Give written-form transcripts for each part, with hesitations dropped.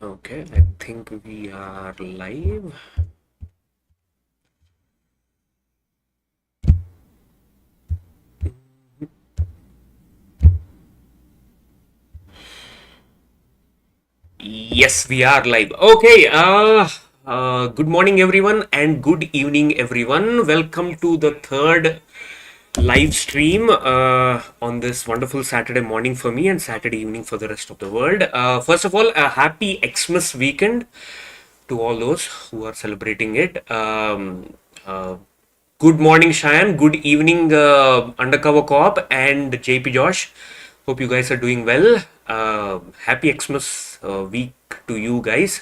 Okay, I think we are live. Yes, we are live. Okay, good morning, everyone, and good evening, everyone. Welcome to the third live stream on this wonderful Saturday morning for me and Saturday evening for the rest of the world. First of all, a happy Xmas weekend to all those who are celebrating it. Good morning, Cheyenne. Good evening, Undercover Cop and JP Josh. Hope you guys are doing well. Happy Xmas week to you guys.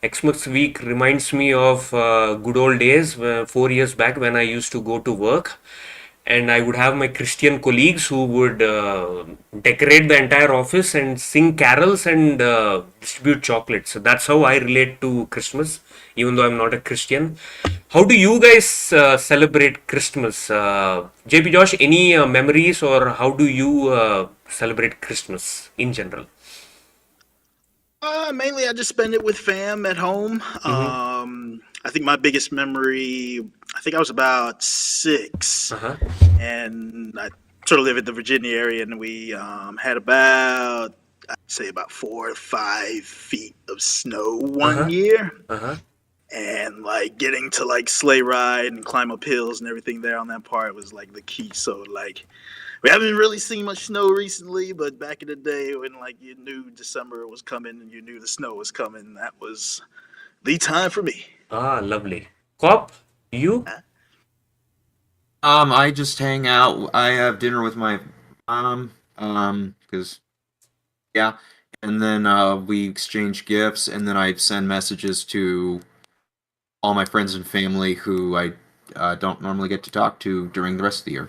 Xmas week reminds me of good old days, 4 years back when I used to go to work and I would have my Christian colleagues who would decorate the entire office and sing carols and distribute chocolates. So that's how I relate to Christmas, even though I'm not a Christian. How do you guys celebrate Christmas? JP Josh, any memories or how do you celebrate Christmas in general? Mainly, I just spend it with fam at home. I think my biggest memory, I think I was about 6, Uh-huh. and I sort of live in the Virginia area, and we had about, I'd say about 4 or 5 feet of snow one Uh-huh. year, Uh-huh. and like getting to like sleigh ride and climb up hills and everything there on that part was like the key. So like we haven't really seen much snow recently, but back in the day when like you knew December was coming and you knew the snow was coming, that was the time for me. Ah, lovely. Cop, you? I just hang out. I have dinner with my mom, because yeah, and then we exchange gifts, and then I send messages to all my friends and family who I don't normally get to talk to during the rest of the year.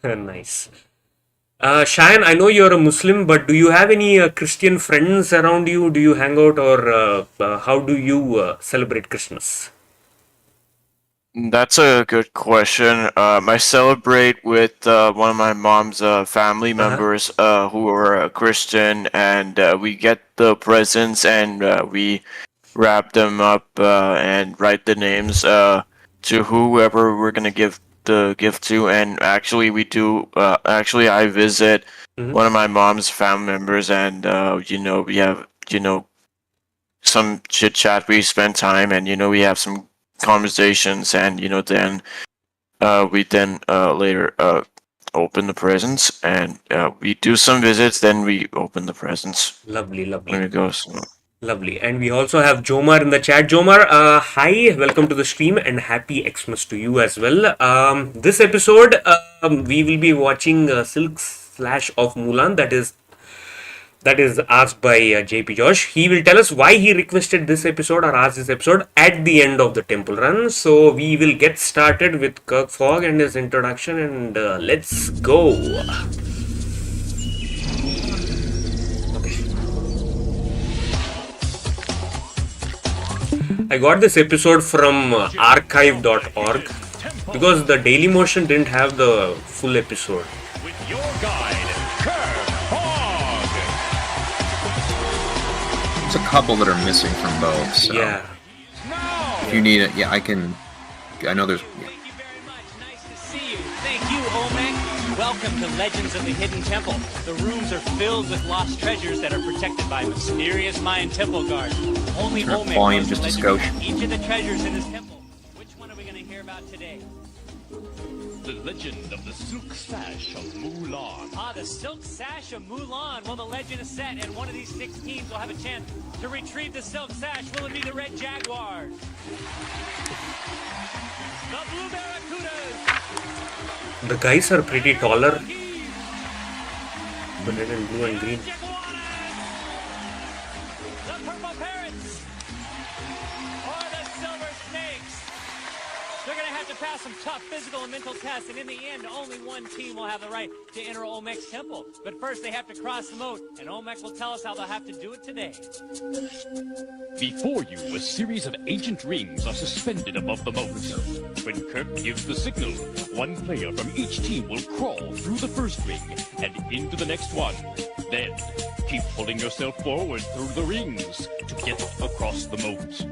Nice. Cheyenne, I know you're a Muslim, but do you have any Christian friends around you? Do you hang out or how do you celebrate Christmas? That's a good question. I celebrate with one of my mom's family Uh-huh. members who are Christian, and we get the presents and we wrap them up and write the names to whoever we're gonna give the gift to. And actually, we do. Actually, I visit Mhm. one of my mom's family members, and we have some chit chat. We spend time, and we have some conversations, and then we then later open the presents, and we do some visits, then we open the presents. Lovely, There lovely, it goes. lovely. And we also have Jomar in the chat. Jomar, hi, welcome to the stream and happy Xmas to you as well. This episode, we will be watching Silk Slash of Mulan, that is asked by JP Josh. He will tell us why he requested this episode or asked this episode at the end of the temple run. So we will get started with Kirk Fogg and his introduction, and let's go. Okay. I got this episode from archive.org because the Daily Motion didn't have the full episode. With your guide, Kirk Fogg. There's a couple that are missing from both. So Yeah. Now, if you need it, yeah, I can. I know there's. Yeah. Thank you very much. Nice to see you. Thank you, Olmec. Welcome to Legends of the Hidden Temple. The rooms are filled with lost treasures that are protected by mysterious Mayan temple guards. Only Turn up Olmec volume knows the just a legend skosh. behind each of the treasures in this temple. Which one are we going to hear about today? the legend of the silk sash of Mulan. Ah, the Silk Sash of Mulan. Well, the legend is set, and one of these 6 teams will have a chance to retrieve the Silk Sash. Will it be the Red Jaguars? The Blue Barracudas? The guys are pretty taller. The red and blue and green. The Purple Parrots? Or the Silver Snakes? They're going to have to pass some tough physical and mental tests, and in the end, only one team will have the right to enter Olmec's temple. But first, they have to cross the moat, and Olmec will tell us how they'll have to do it today. Before you, a series of ancient rings are suspended above the moat. When Kirk gives the signal, one player from each team will crawl through the first ring and into the next one. Then, keep pulling yourself forward through the rings to get across the moat.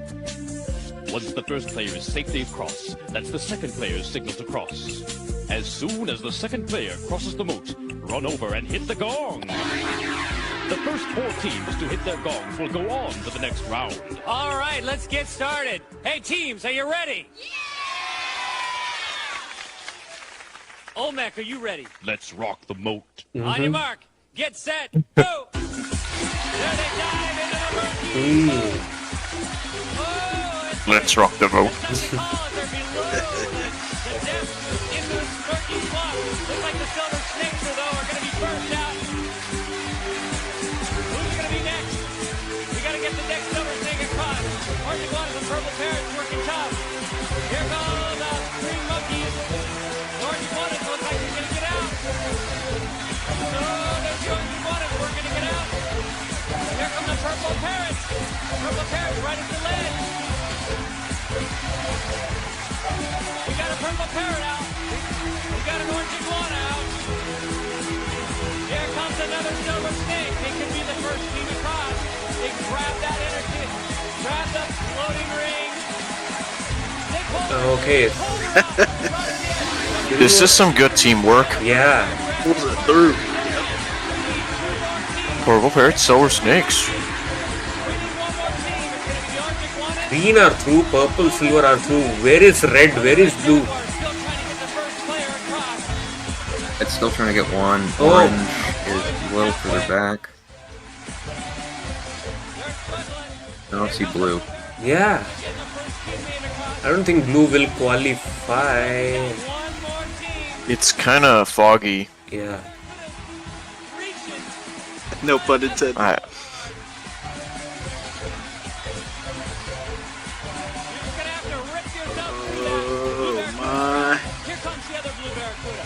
Once the first player is safely across, that's the second player's signal to cross. As soon as the second player crosses the moat, run over and hit the gong. The first 4 teams to hit their gongs will go on to the next round. All right, let's get started. Hey, teams, are you ready? Olmec, are you ready? Let's rock the moat. On your mark, get set, go! There they dive into the murky. Oh, it's Let's rock the moat. the columns are below the depths in the murky swamp. Looks like the silver snakes, though, are going to be burst out. Who's going to be next? We got to get the next silver snake across. Orange iguanas and purple parrots working tough. Here go the green monkeys. Orange iguanas look like they're going to get out. So there's the orange iguanas working to get out. Here come the purple parrots. Purple parrots right at the ledge. We got a purple parrot out. We got an orange iguana out. Here comes another silver snake. They could be the first team across. They grab that energy. Grab the floating ring. They pull Okay. This is some good teamwork. Yeah. Pulls it through. Purple parrots, silver snakes. Green are through, purple, silver are through. Where is red? Where is blue? It's still trying to get one. Oh. Orange is a little further back. I don't see blue. Yeah. I don't think blue will qualify. It's kind of foggy. Yeah. No pun intended. Oh my. Here comes the other blue barracuda.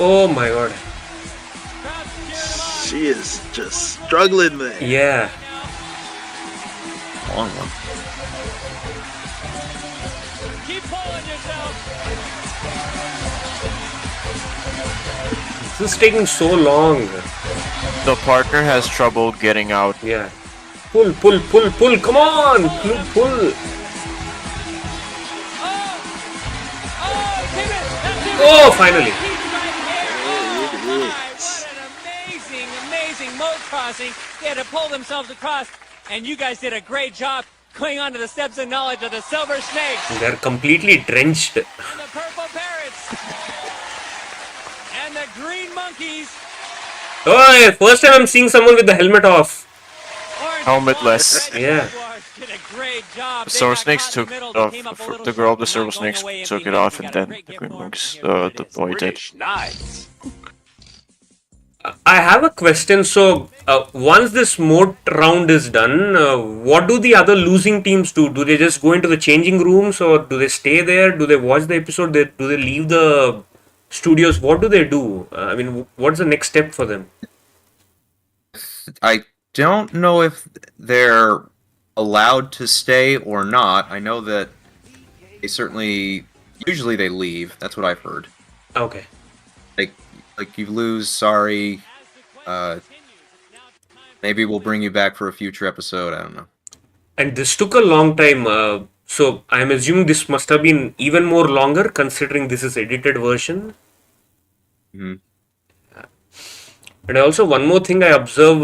Oh my god. She is just struggling there. Yeah. Long one. Keep pulling yourself. This is taking so long. The partner has trouble getting out. Yeah. Pull, pull, pull, pull. Come on. Pull, pull. Oh, finally. What an amazing moat crossing. They had to pull themselves across, and you guys did a great job going onto the steps of knowledge of the silver snakes They're completely drenched. and the purple parrots and the green monkeys. Oh, first time I'm seeing someone with the helmet off. Orange Helmetless. iguanas, Yeah. red iguanas did a great job. The They silver got snakes caught in took the middle. They off. came up a little The girl of the short, silver not going snakes away took it empty-handed. off, We and got a then great the gift green for 'em. monks Here it is. deployed it. Nice. I have a question. So, once this moat round is done, what do the other losing teams do? Do they just go into the changing rooms, or do they stay there? Do they watch the episode? Do they leave the studios? What do they do? I mean, what's the next step for them? I don't know if they're allowed to stay or not. I know that they usually they leave. That's what I've heard. Okay. Like you lose, sorry. Maybe we'll bring you back for a future episode. I don't know. And this took a long time. So I'm assuming this must have been even more longer, considering this is edited version. Mhm. And also one more thing I observe: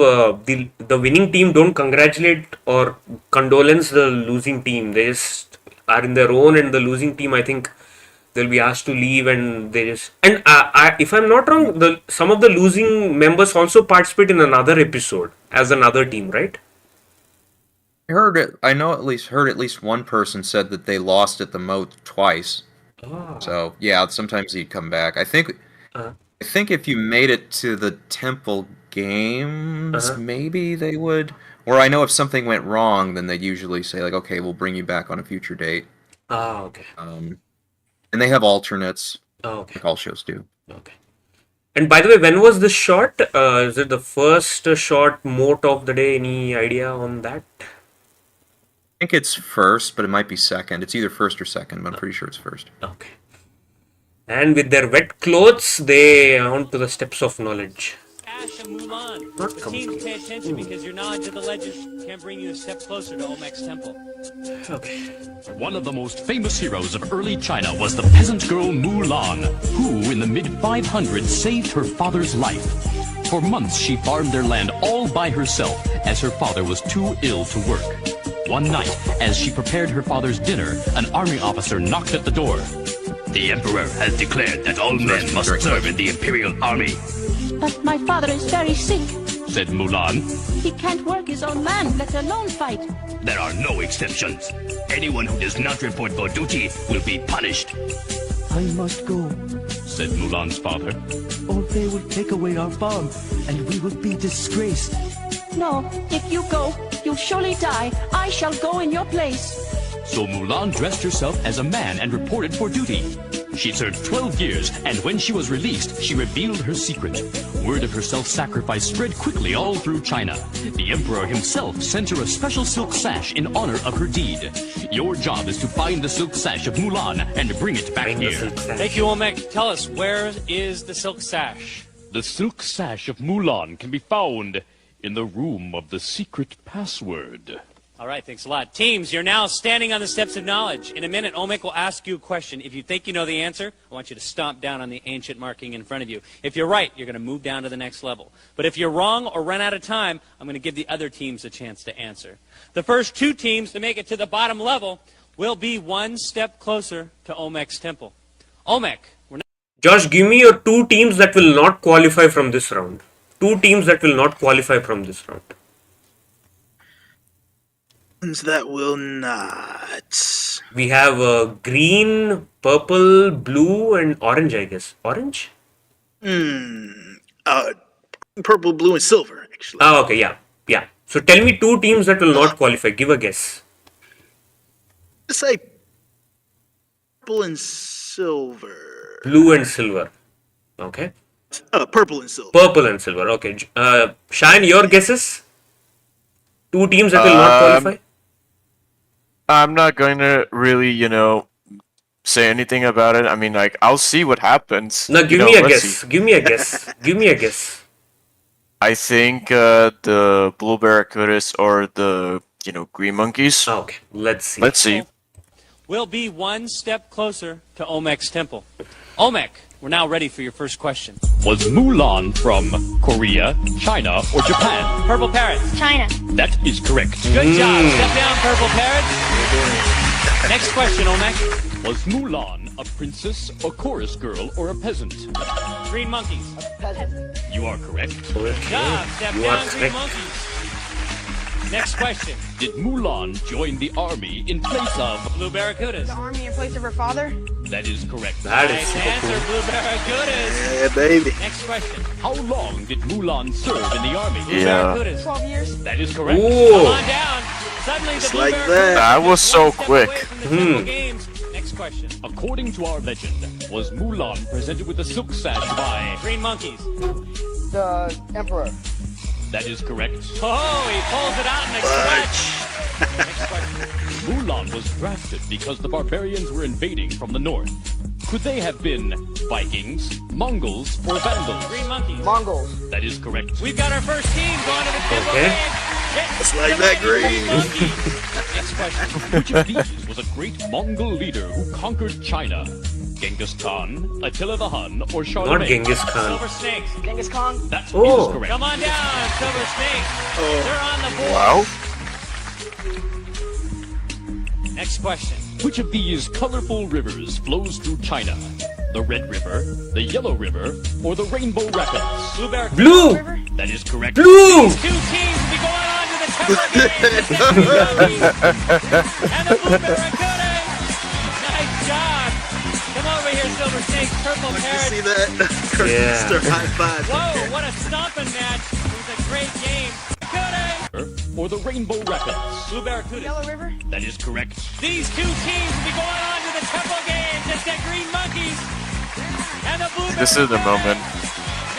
the winning team don't congratulate or condolence the losing team. They just are in their own, and the losing team, I think, they'll be asked to leave, and they just if I'm not wrong, some of the losing members also participate in another episode as another team, right? I heard it. I know at least one person said that they lost at the moat twice. Ah. So yeah, sometimes he'd come back. I think if you made it to the temple games, maybe they would. Or I know if something went wrong, then they'd usually say like, okay, we'll bring you back on a future date. Ah, okay. And they have alternates, Oh, okay. like all shows do. Okay. And by the way, when was this shot? Is it the first shot moat of the day? Any idea on that? I think it's first, but it might be second. It's either first or second, but I'm pretty sure it's first. Okay. And with their wet clothes, they on to the steps of knowledge. Sash of Mulan. Not The teams pay attention because your knowledge of the legend can bring you a step closer to Olmec's temple. Okay. One of the most famous heroes of early China was the peasant girl Mulan, who in the mid-500s saved her father's life. For months she farmed their land all by herself as her father was too ill to work. One night, as she prepared her father's dinner, an army officer knocked at the door. The emperor has declared that all men must serve in the imperial army, But my father is very sick. said Mulan. He can't work his own land, let alone fight. There are no exceptions. Anyone who does not report for duty will be punished, I must go, said Mulan's father. or they will take away our farm, and we will be disgraced. No, if you go, you'll surely die. I shall go in your place. So Mulan dressed herself as a man and reported for duty. She served 12 years, and when she was released, she revealed her secret. Word of her self-sacrifice spread quickly all through China. The emperor himself sent her a special silk sash in honor of her deed. Your job is to find the silk sash of Mulan and bring it back Find the here. silk sash. Thank you, Olmec. Tell us, where is the silk sash? The silk sash of Mulan can be found in the room of the secret password. All right, thanks a lot. Teams, you're now standing on the steps of knowledge. In a minute, Olmec will ask you a question. If you think you know the answer, I want you to stomp down on the ancient marking in front of you. If you're right, you're going to move down to the next level. But if you're wrong or run out of time, I'm going to give the other teams a chance to answer. The first two teams to make it to the bottom level will be one step closer to Olmec's temple. Olmec, we're not... Josh, give me your two teams that will not qualify from this round. Two teams that will not qualify from this round. That will not. We have green, purple, blue, and orange, I guess. Orange? Purple, blue, and silver, actually. Ah, okay, yeah. Yeah. So tell me two teams that will not qualify. Give a guess. Let's say purple and silver. Blue and silver. Okay. Purple and silver. Purple and silver. Okay. Shine, your guesses? Two teams that will not qualify? I'm not going to really, say anything about it. I mean, like, I'll see what happens. No, give me a guess. Give me a guess. Give me a guess. I think the blue barracudas or the, green monkeys. Okay, let's see. Let's see. We'll be one step closer to Olmec's temple. Olmec, we're now ready for your first question. Was Mulan from Korea, China, or Japan? Purple Parrots. China. That is correct. Good job. Step down, Purple Parrots. Next question, Olmec. Was Mulan a princess, a chorus girl, or a peasant? Green monkeys. You are correct. Good job. Step You down, are green correct. monkeys. Next question. Did Mulan join the army in place of? Blue Barracudas. Army in place of her father? That is correct. That is Nice super answer, cool. Blue Barracudas. Yeah, baby. Next question. How long did Mulan serve in the army? Blue Yeah. Barracudas. 12 years? That is correct. Come Ooh. on down. Suddenly, the Just Blue like Barracudas that. That was just so one step quick. away from the Temple Games. Next question. According to our legend, was Mulan presented with a silk sash by? Green monkeys. The Emperor. That is correct. Oh, he pulls it out in a clutch. Next question. Mulan was drafted because the barbarians were invading from the north. Could they have been Vikings, Mongols, or Vandals? Green monkeys. Mongols. That is correct. We've got our first team going to the Temple Okay. Games. Just like that, green. monkeys. Next question. Which of these was a great Mongol leader who conquered China? Genghis Khan, Attila the Hun, or Not Charlemagne? Genghis Khan. Silver snakes. Genghis Khan. That is Oh. correct. Come on down, Silver Snakes. Oh. They're on the board. Wow. Next question. Which of these colorful rivers flows through China? The Red River, the Yellow River, or the Rainbow Rapids? Blue Barracudas. Blue! That is correct. Blue! Two teams will be going on to the Temple Games. The Temple Monkeys and the Blue Barracudas. Nice job. Come over here, Silver Snakes. Purple You Parrots. see that? Yeah. Stir high five. Whoa, what a stomping match. It was a great game. Or the Rainbow Rapids? Blue Barracudas. Yellow River. That is correct. These two teams will be going on to the Temple Games. It's the Green Monkeys and the Blue This is the Barracudas. moment.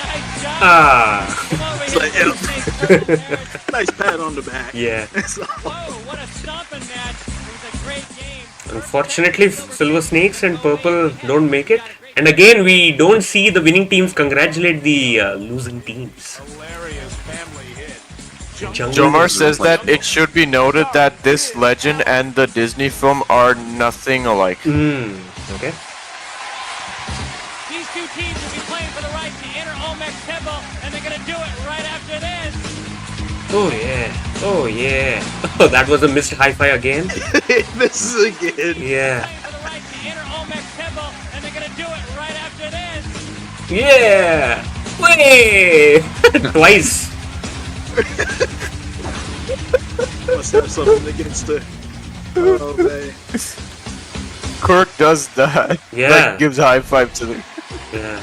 Nice job. Ah. Come over It's here, like, Silver Snakes. Purple Parrots. Nice pat on the back. Yeah. Whoa, what a stomping match. It was a great game. Unfortunately, Silver Snakes and Purple don't make it. And again, we don't see the winning teams congratulate the losing teams. Jomar says that it should be noted that this legend and the Disney film are nothing alike. Okay. These two teams will be playing for the right to enter Olmec Temple, and they're going to do it right after this. Oh yeah. Oh yeah. Oh, that was a missed hi-fi again. This is again. Yeah. For the right to enter Olmec Temple, and they're going to do it right after this. Yeah. Way. Twice. Must have something against her. Oh man. Kirk does that. Yeah. Like, gives a high five to the. Yeah.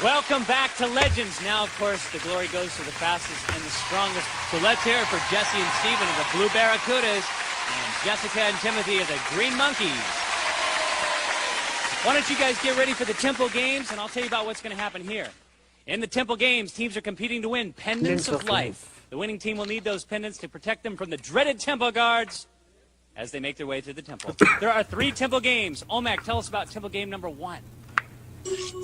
Welcome back to Legends. Now, of course, the glory goes to the fastest and the strongest. So let's hear it for Jesse and Steven of the Blue Barracudas and Jessica and Timothy of the Green Monkeys. Why don't you guys get ready for the Temple Games, and I'll tell you about what's going to happen here. In the Temple Games, teams are competing to win pendants of life. The winning team will need those pendants to protect them from the dreaded Temple Guards as they make their way through the temple. There are 3 Temple Games. Olmec, tell us about Temple Game number 1.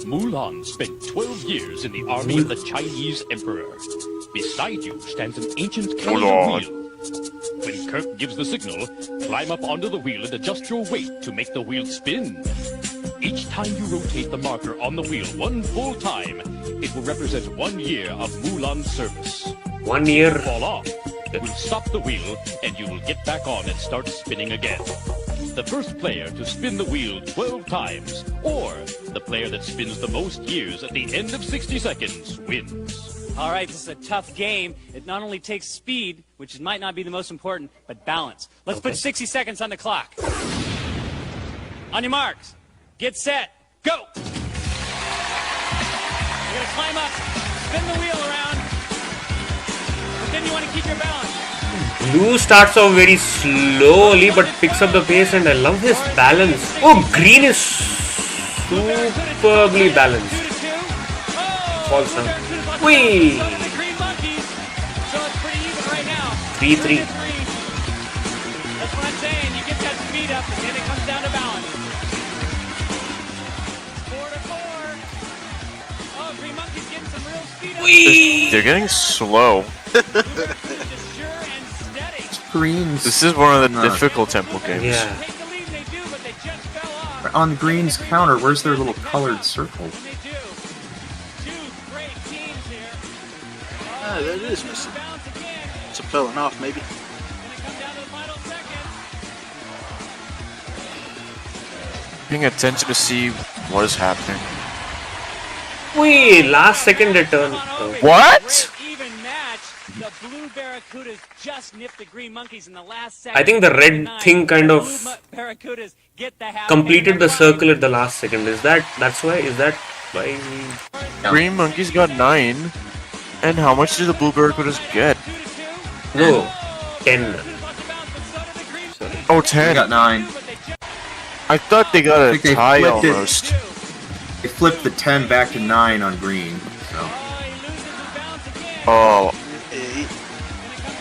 Mulan spent 12 years in the army of the Chinese emperor. Beside you stands an ancient calendar wheel. When Kirk gives the signal, climb up onto the wheel and adjust your weight to make the wheel spin. Each time you rotate the marker on the wheel 1 full time, it will represent 1 year of Mulan's service. 1 year. Fall off. We'll stop the wheel, and you will get back on and start spinning again. The first player to spin the wheel 12 times, or the player that spins the most years at the end of 60 seconds, wins. All right, this is a tough game. It not only takes speed, which might not be the most important, but balance. Let's put 60 seconds on the clock. On your marks, get set, go! You're gonna climb up, spin the wheel around, but then you want to keep your balance. Blue starts off very slowly but picks up the pace, and I love his balance. Oh, green is superbly balanced. Falls down. Whee! So it's pretty even right now. 3-3. That's what I'm saying. You get that speed up, and then it comes down to balance. 4-4. Oh, Green Monkey's getting some real speed up. Whee! They're getting slow. Just sure and steady. Greens. This is one of the difficult temple games. Yeah. Take the lead, they do, but they just fell off. On the green's counter, where's their little colored circle? And they do. 2 great teams here. Ah, that is missing. Bounce again. It's a falling off, maybe. Gonna come down to the final seconds. Paying attention to see what is happening. Whee! Last second return. What? Even match. The Blue Barracudas just nipped the Green Monkeys in the last second. I think the red thing kind The of Blue Barracudas get the half completed the point. circle at the last second. That's why? Is that why? Green Monkeys got 9. And how much did the Blue Barracudas get? No. 10. Oh, They 10. got 9. I thought they got a think they tie flipped it. almost. They flipped the 10 back to 9 on green. So Oh, 8.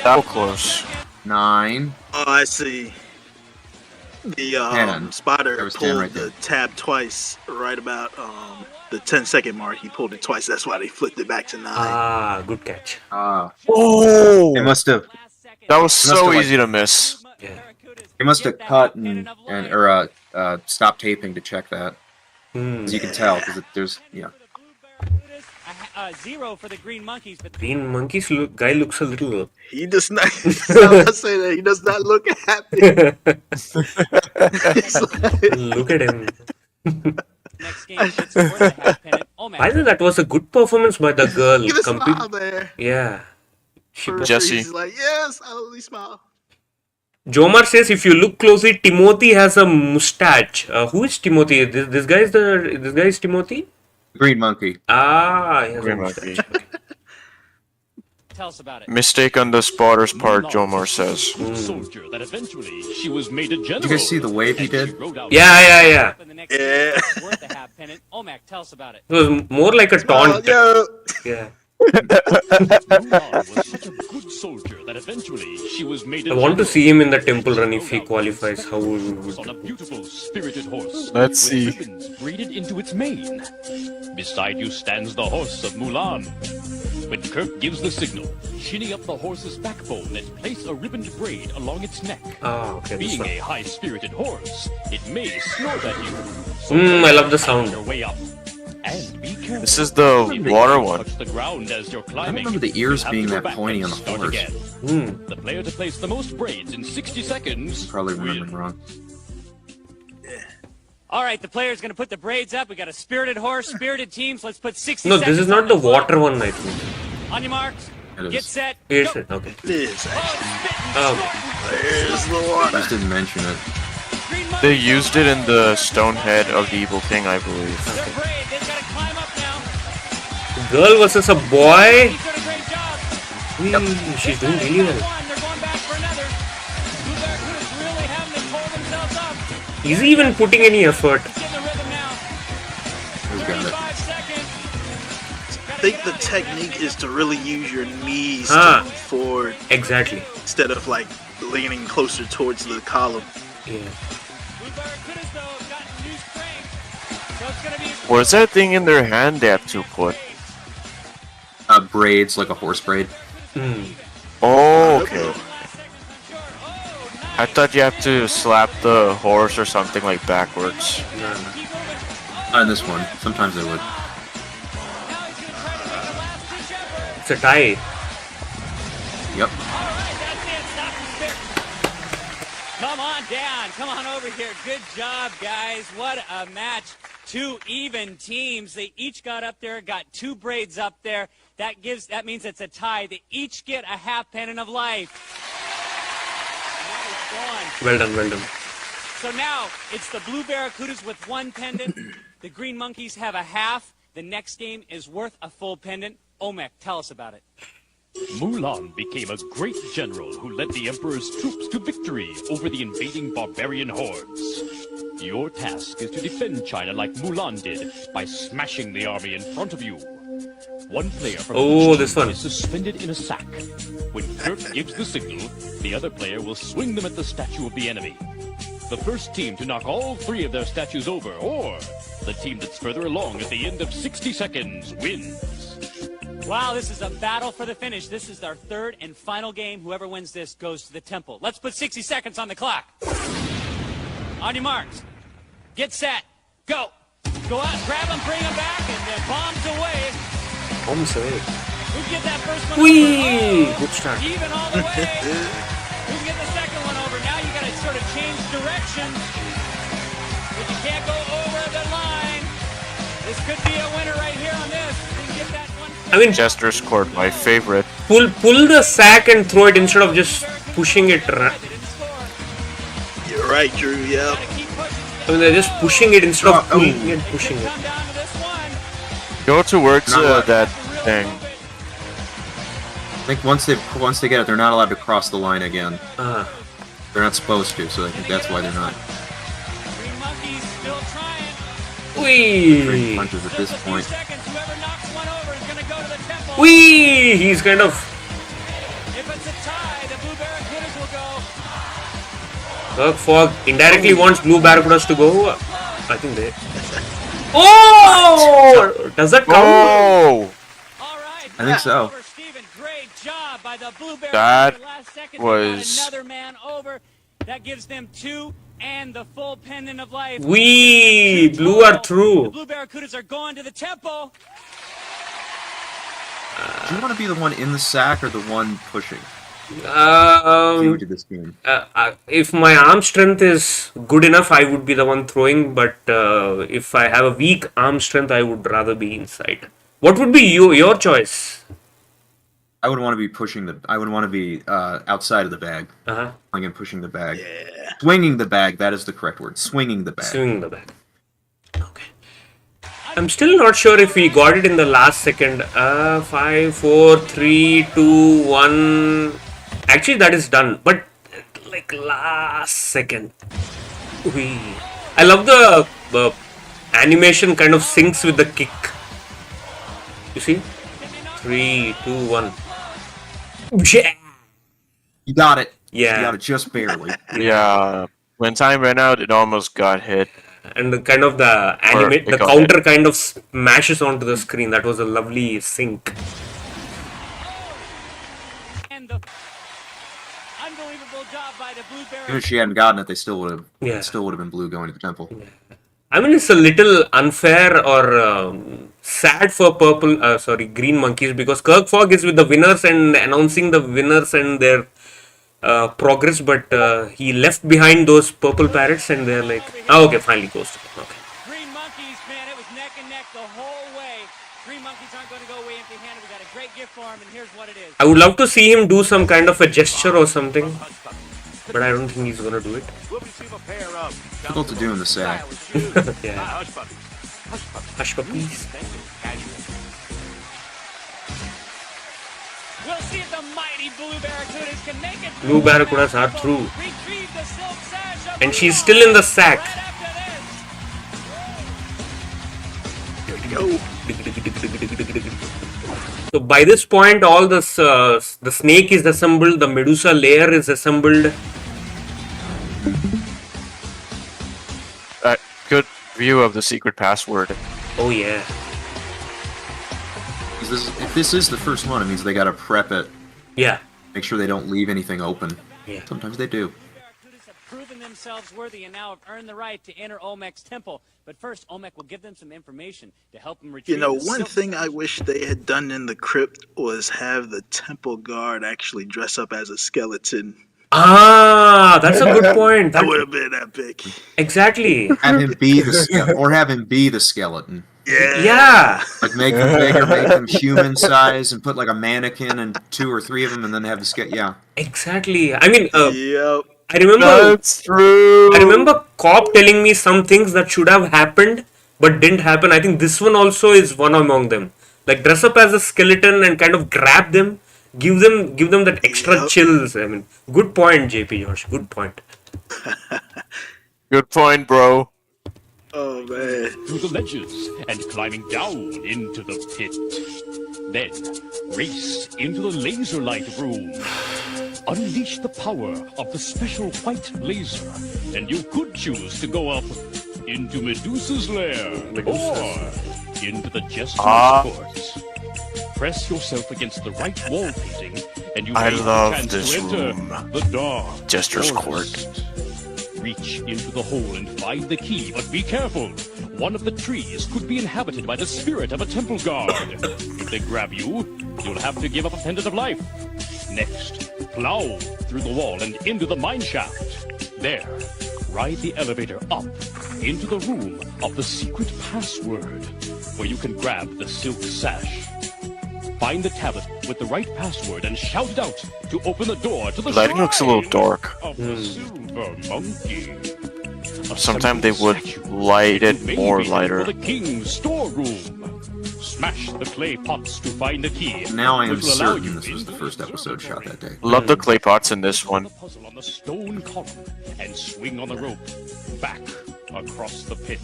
that was close. 9. Oh, I see. The 10. spotter There was 10 pulled right there. the tab twice, right about the 10-second mark. He pulled it twice. That's why they flipped it back to 9. Ah, good catch. Oh! They must have That was must so have, like- easy to miss. cut and stop taping to check that. As you can tell, because there's 0 for the Green Monkeys, but Green Monkeys guy looks a little. He does not. I'm not saying that. He does not look happy. It's like- Look at him. next game it's worth a half pennant. Olmec. I think that was a good performance by the girl. Get a smile there. Yeah. She For Jesse. He's like, yes, I only smile. Jomar says if you look closely, Timothy has a mustache. Who is Timothy? This guy is Timothy? green monkey. Ah, he has a Green mustache. Monkey. Tell us about it. Mistake on the spotter's part, Jomar says. Soldier that eventually she was made a general. Did you guys see the wave he And she did? rode out Yeah. Up in the next Yeah. game, it's worth a half pennant. Olmec, tell us about it. It was more like a Oh, taunt. yo. Yeah. Mulan was such a good soldier that eventually she was made a I want to general. see him in the temple run if he qualifies. How would On a beautiful spirited horse. Let's with see. ribbons braided into its mane. Beside you stands the horse of Mulan. When Kirk gives the signal, shinny up the horse's backbone and place a ribboned braid along its neck. okay, this Being one. a high-spirited horse, it may snort at you. So I love the sound. Your way up. And be careful. This is the If water you one. touch the ground as you're climbing, remember the ears you'll have being to go that back pointy and on the start horse. again. The player to place the most braids in 60 seconds. Probably wins. remembering wrong. All right, the player's going to put the braids up. We got a spirited horse, spirited teams. Let's put 60 No, seconds this is on not the clock. water one, I think. On your marks, It get is. set, Here's go. it. Okay. It is. Oh, it's spitting, Oh, snorting. There's the I water. just didn't mention it. Green monkey, They used it in the stone head of the evil king, I believe. They're brave. They've got to climb up now. girl versus a boy. He's doing a great job. She's doing really well. One, they're going back for another. Blue Barracudas really having to pull themselves up. Is he even putting any effort? He's getting the rhythm now. Who's got it? 35 seconds. I think the technique is to really use your knees Ah. to move forward Exactly. instead of like leaning closer towards the column. Yeah. Blue Barracudas, though, have gotten new strength. So it's going to be a What's that thing in their hand they have to put? Braids, like a horse braid. Oh, okay. I thought you have to slap the horse or something like backwards. Not in this one. Sometimes they would. It's a tie. Yep. Come on down. Come on over here. Good job, guys. What a match. Two even teams. They each got up there, got two braids up there. That means it's a tie. They each get a half pendant of life. Nice one. Well done, well done. So now it's the Blue Barracudas with one pendant. The Green Monkeys have a half. The next game is worth a full pendant. Omek, tell us about it. Mulan became a great general who led the Emperor's troops to victory over the invading barbarian hordes. Your task is to defend China like Mulan did by smashing the army in front of you. One player from Oh, each this team one. is suspended in a sack. When Kirk gives the signal, the other player will swing them at the statue of the enemy. The first team to knock all three of their statues over, or the team that's further along at the end of 60 seconds, wins. Wow, this is a battle for the finish. This is our third and final game. Whoever wins this goes to the temple. Let's put 60 seconds on the clock. On your marks. Get set. Go. Go out, grab them, bring them back, and then bombs away. Bombs away. Who can get that first one Whee! over? Good start. Even all the way. Who can get the second one over? Now you got to sort of change direction. But you can't go over the line. This could be a winner right here on this. Who can get that one? I mean, Jester's Court, my favorite. pull the sack and throw it instead of just pushing it. They didn't score. You're right, Drew. Yep. Gotta keep pushing. I mean, they're just pushing it instead of Oh, pulling and pushing it. Come down to this one. Go towards Not allowed. that thing. I think once they get it, they're not allowed to cross the line again. They're not supposed to, so I think that's why they're not. Green Monkeys still trying. Whee! Punches at this Just a few point. seconds. Whoever knocks one over is gonna go to the temple. Whee! He's kind of. If it's a tie, the Blue Barracudas will go. Kirk Fogg indirectly wants Blue Barracudas to go. I think they. Oh! Does that count? Oh! All right. I think so. Over Steven. Great job by the Blue Barracudas. That Last second, they was- got another man over. That gives them two and the full pendant of life. Whee! Blue are The through. Blue Barracudas are going to the temple. Do you want to be the one in the sack or the one pushing? You did this game. If my arm strength is good enough, I would be the one throwing. But if I have a weak arm strength, I would rather be inside. What would be your choice? I would want to be pushing the. I would want to be outside of the bag. Swinging and pushing the bag. Yeah. Swinging the bag. That is the correct word. Swinging the bag. Swinging the bag. Okay. I'm still not sure if we got it in the last second. 5, 4, 3, 2, 1. Actually, that is done. But like last second. I love the animation kind of syncs with the kick. You see? 3, 2, 1. Yeah. You got it. Yeah. You got it just barely. Yeah. When time ran out, it almost got hit. And the kind of the it got counter kind of smashes onto the screen. That was a lovely sync. And the unbelievable job by the Even Blueberry. if she hadn't gotten it, they still would have. Yeah. It still would have been blue going to the temple. I mean, it's a little unfair or sad for green monkeys, because Kirk Fogg is with the winners and announcing the winners and their progress, but he left behind those purple parrots and they're like, oh, okay, finally goes to them. Okay. Green Monkeys, man, it was neck and neck the whole way. Green Monkeys aren't going to go away empty-handed. We got a great gift for him, and here's what it is. I would love to see him do some kind of a gesture or something, but I don't think he's gonna do it. Difficult to do in the sack. Yeah. Hush puppies. We'll see if the mighty Blue Barracudas can make it. Blue Barracudas are through. Retrieve the silk sash of And she's Blue still in the sack. right after this. Here we go. So by this point, all this, the snake is assembled, the Medusa layer is assembled. Good view of the secret password. Oh yeah. If this is the first one, it means they gotta prep it. Yeah. Make sure they don't leave anything open. Yeah. Sometimes they do. Barracudas have proven themselves worthy and now have earned the right to enter Olmec's temple. But first, Olmec will give them some information to help them retrieve. You know, the one silk thing I sash. wish they had done in the crypt was have the temple guard actually dress up as a skeleton. Ah, that's a good point. That would have been epic. Exactly. Have him be the skeleton, or have him be the skeleton. Yeah. Yeah. Like make them bigger, make them human size, and put like a mannequin and 2 or 3 of them, and then have the skeleton. Yeah. Exactly. I mean, Yep. I remember. That's true. I remember Cobb telling me some things that should have happened but didn't happen. I think this one also is one among them. Like dress up as a skeleton and kind of grab them, give them that extra Yep. chills. I mean, good point, JP Josh. Good point. Good point, bro. Oh man. Through the ledges and climbing down into the pit. Then race into the laser light room. Unleash the power of the special white laser, and you could choose to go up into Medusa's lair or into the Jester's court. Press yourself against the right wall painting, and you I may have love a chance this to enter room. the dark Jester's forest. Reach into the hole and find the key, but be careful. One of the trees could be inhabited by the spirit of a temple guard. If they grab you, you'll have to give up a pendant of life. Next, plow through the wall and into the mine shaft. There, ride the elevator up into the room of the secret password, where you can grab the silk sash. Find the tablet with the right password and shout it out to open the door to the Lighting looks a little shrine dark. of the silver monkey. A Sometimes they temple would statue light it may more be lighter. for the king's storeroom. Smash the clay pots to find the key. Now I am which will allow certain you this was the into first episode shot that day. Love the clay pots in this one. the puzzle on the stone column and swing on the rope back across the pit.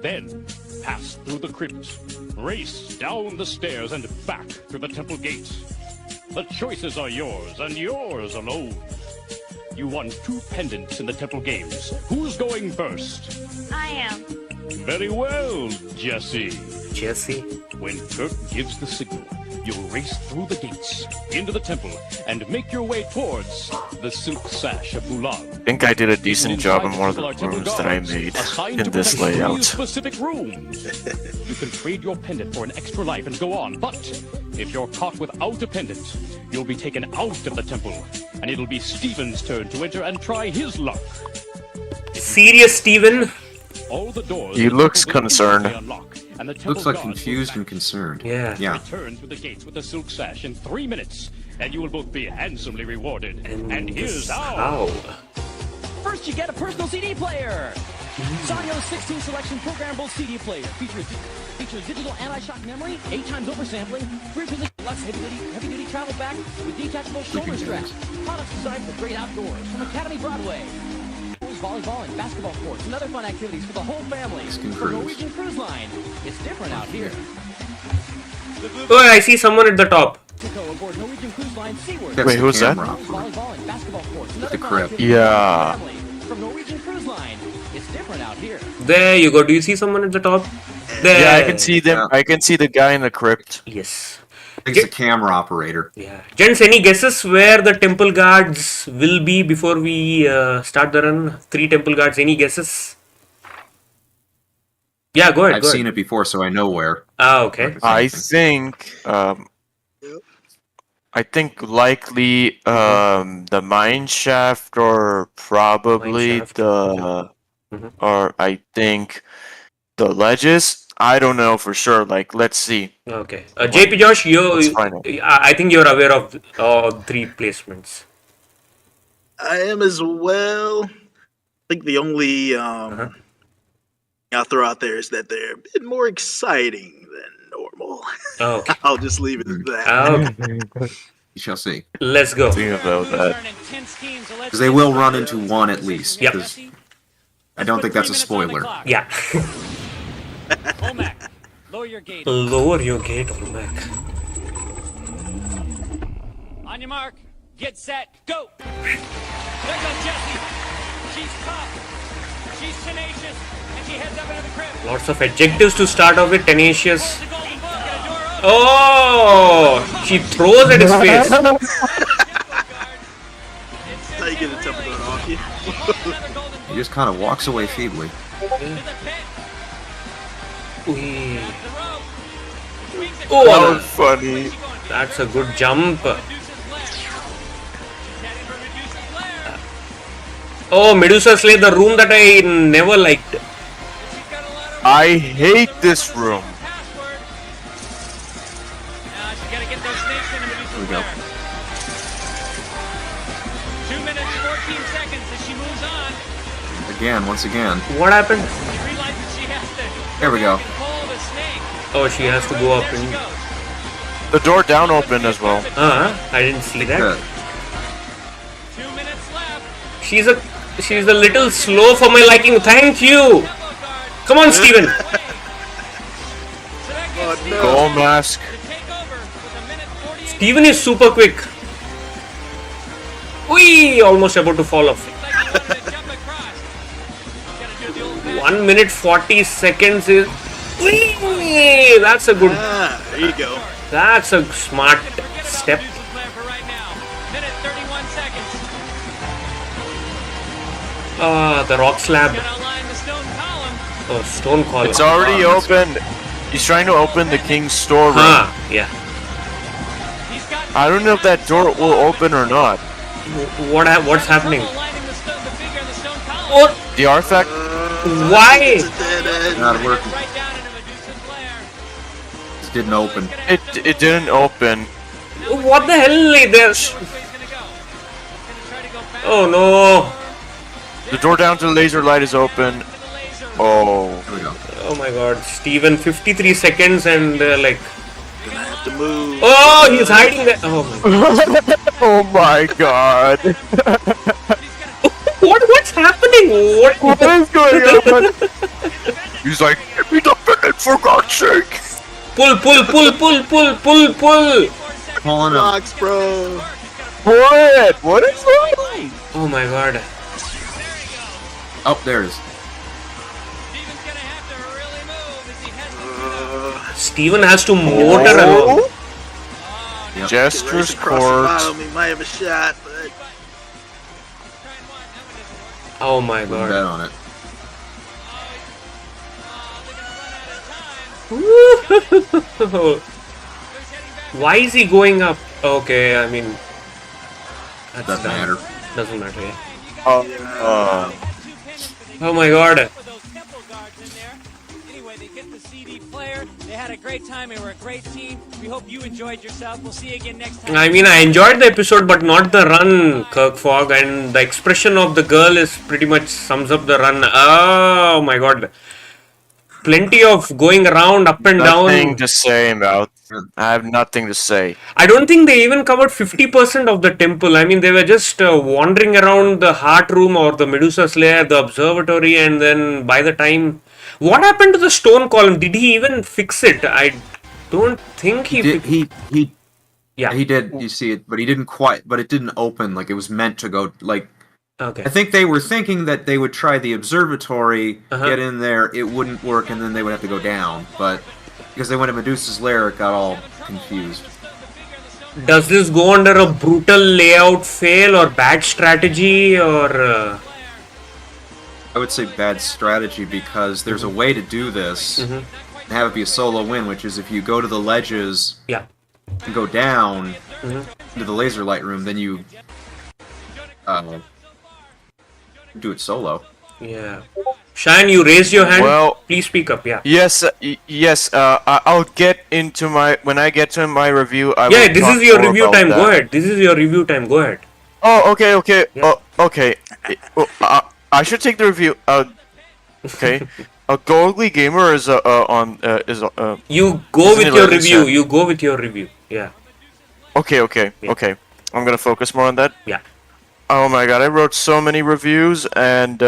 Then pass through the crypt, race down the stairs and back through the temple gate. The choices are yours and yours alone. You won 2 pendants in the temple games. Who's going first? I am. Very well, Jesse. Jesse. When Kirk gives the signal, you'll race through the gates, into the temple, and make your way towards the silk sash of Mulan. I think I did a decent job in one of the rooms that I made in this layout. Specific rooms. You can trade your pendant for an extra life and go on, but if you're caught without a pendant, you'll be taken out of the temple, and it'll be Steven's turn to enter and try his luck. Serious Steven? All the doors He in the looks temple will concerned. instantly unlock, and the temple Looks like guards will confused back and concerned. Yeah. Yeah. Return through the gates with the silk sash in 3 minutes, and you will both be handsomely rewarded. And here's how. First, you get a personal CD player. Audio's 16 selection programmable CD player features digital anti-shock memory, 8 times oversampling, 3 position Lux heavy-duty travel back with detachable shoulder straps. Products designed for great outdoors from Academy Broadway. Volleyball and basketball courts and other fun activities for the whole family. From Norwegian Cruise Line. It's different out here. Oh, I see someone at the top. To go aboard Norwegian Cruise Line seaward. That's Wait, the who's that? camera. Volleyball and basketball courts. Another the crib. Yeah. family from Norwegian Cruise Line. It's different out here. There you go. Do you see someone at the top? There. Yeah, I can see them. Yeah. I can see the guy in the crypt. Yes. He's the camera operator. Yeah. Gents, any guesses where the temple guards will be before we start the run? 3 temple guards. Any guesses? Yeah, go ahead. I've seen it before, so I know where. Ah, okay. I think. I think likely the mine shaft or probably Mine shaft. the Mhm. or I think the ledges. I don't know for sure. Like, let's see. Okay. JP Josh, Let's find out. I think you're aware of 3 placements. I am as well. I think the only I'll throw out there is that they're a bit more exciting than normal. Oh, okay. I'll just leave it at that. Okay. You shall see. Let's go. Think about that. Because they will run into one at least. Yep. 'cause I don't think that's a spoiler. Yeah. Olmec, lower your gate. Lower your gate, Olmec. On your mark, get set, go! There goes Jessie. She's tough. She's tenacious, and she heads up into the crypt. Lots of adjectives to start off with. Tenacious. Holds the golden book and a door opens. Oh! She throws at his face. That's how you get a temple guard off you. He just kind of walks away feebly. Wee. That Oh, was funny. that's a good jump. Oh, Medusa Slay, the room that I never liked. I hate this room. Here we go. 2 minutes, 14 seconds as she moves on. Again, once again. What happened? She realizes she has to There we go. pull the snake. Oh, she has to go up There she and. goes. The door down opened as well. I didn't see that. Good. 2 minutes left. She's a little slow for my liking. Thank you. Come on, Steven. So that gives Steve Go mask. to take over with 1:48. Steven is super quick. Wee! Almost about to fall off. Looks like he wanted to jump across. He's gotta do the old-fashioned 1 minute 40 seconds is. Wee! That's a good. There you go. That's a smart step. Medusa's plan for right now. Minute 31 seconds. The rock slab. Gonna align the stone column. Oh, stone column. It's already opened. He's trying to open the king's storeroom. Yeah. He's got I don't know if that door will open or not. What's happening? aligning the figure in the stone column. Oh, The artifact. why? It's a dead end. Not working. Right down into Medusa's lair. Just didn't open. It didn't open. What the hell? There's. Which way he's gonna go? He's gonna try to go back Oh no. The door down to the laser light is open. to the laser. Oh. Here we go. Oh my god. Steven, 53 seconds and like. Gonna have to move. Oh, he's hiding there. Oh my god. Oh my god. What's happening? What is going on? He's like, give me the minute for God's sake. Pull. Pulling him. Box, bro. What? What is going on? Oh my god. Oh, there it is. Steven's gonna have to really move as he heads Steven has to motor along. Oh. Yep. Jester's Race across the court. bottom. He might have a shot, but Oh my Wouldn't god. bet on it. Why is he going up? Okay, I mean. That's Doesn't done. matter. Doesn't matter, yeah. Oh my god. For those temple guards in there. Anyway, they get the CD player. They had a great time. They were a great team. We hope you enjoyed yourself. We'll see you again next time. I mean, I enjoyed the episode, but not the run, Kirk Fogg, and the expression of the girl is pretty much sums up the run. Oh my god. Plenty of going around, up and Nothing down. to say about. I have nothing to say. I don't think they even covered 50% of the temple. I mean, they were just wandering around the heart room or the Medusa Slayer, the observatory, and then by the time. What happened to the stone column? Did he even fix it? don't think He did. Yeah. He did. You see it, but he didn't quite. But it didn't open like it was meant to go. Like Okay. I think they were thinking that they would try the observatory, Uh-huh. get in there, it wouldn't work, and then they would have to go down. But because they went to Medusa's lair, it got all confused. Does this go under a brutal layout fail or bad strategy or? I would say bad strategy because there's a way to do this and have it be a solo win, which is if you go to the ledges Yeah. and go down into the laser light room, then you do it solo. Yeah. Shine, you raised your hand. Well, Please speak up. Yeah. yes, yes. I'll get into when I get to my review. I Yeah. will This talk is your more review about time. that. Go ahead. This is your review time. Go ahead. Oh, okay, okay. Yeah. Okay. I should take the review. Okay. A Googly Gamer is You go Isn't with it your like you review. said? You go with your review. Yeah. Okay, okay, Yeah. okay. I'm gonna focus more on that. Yeah. Oh my god, I wrote so many reviews, and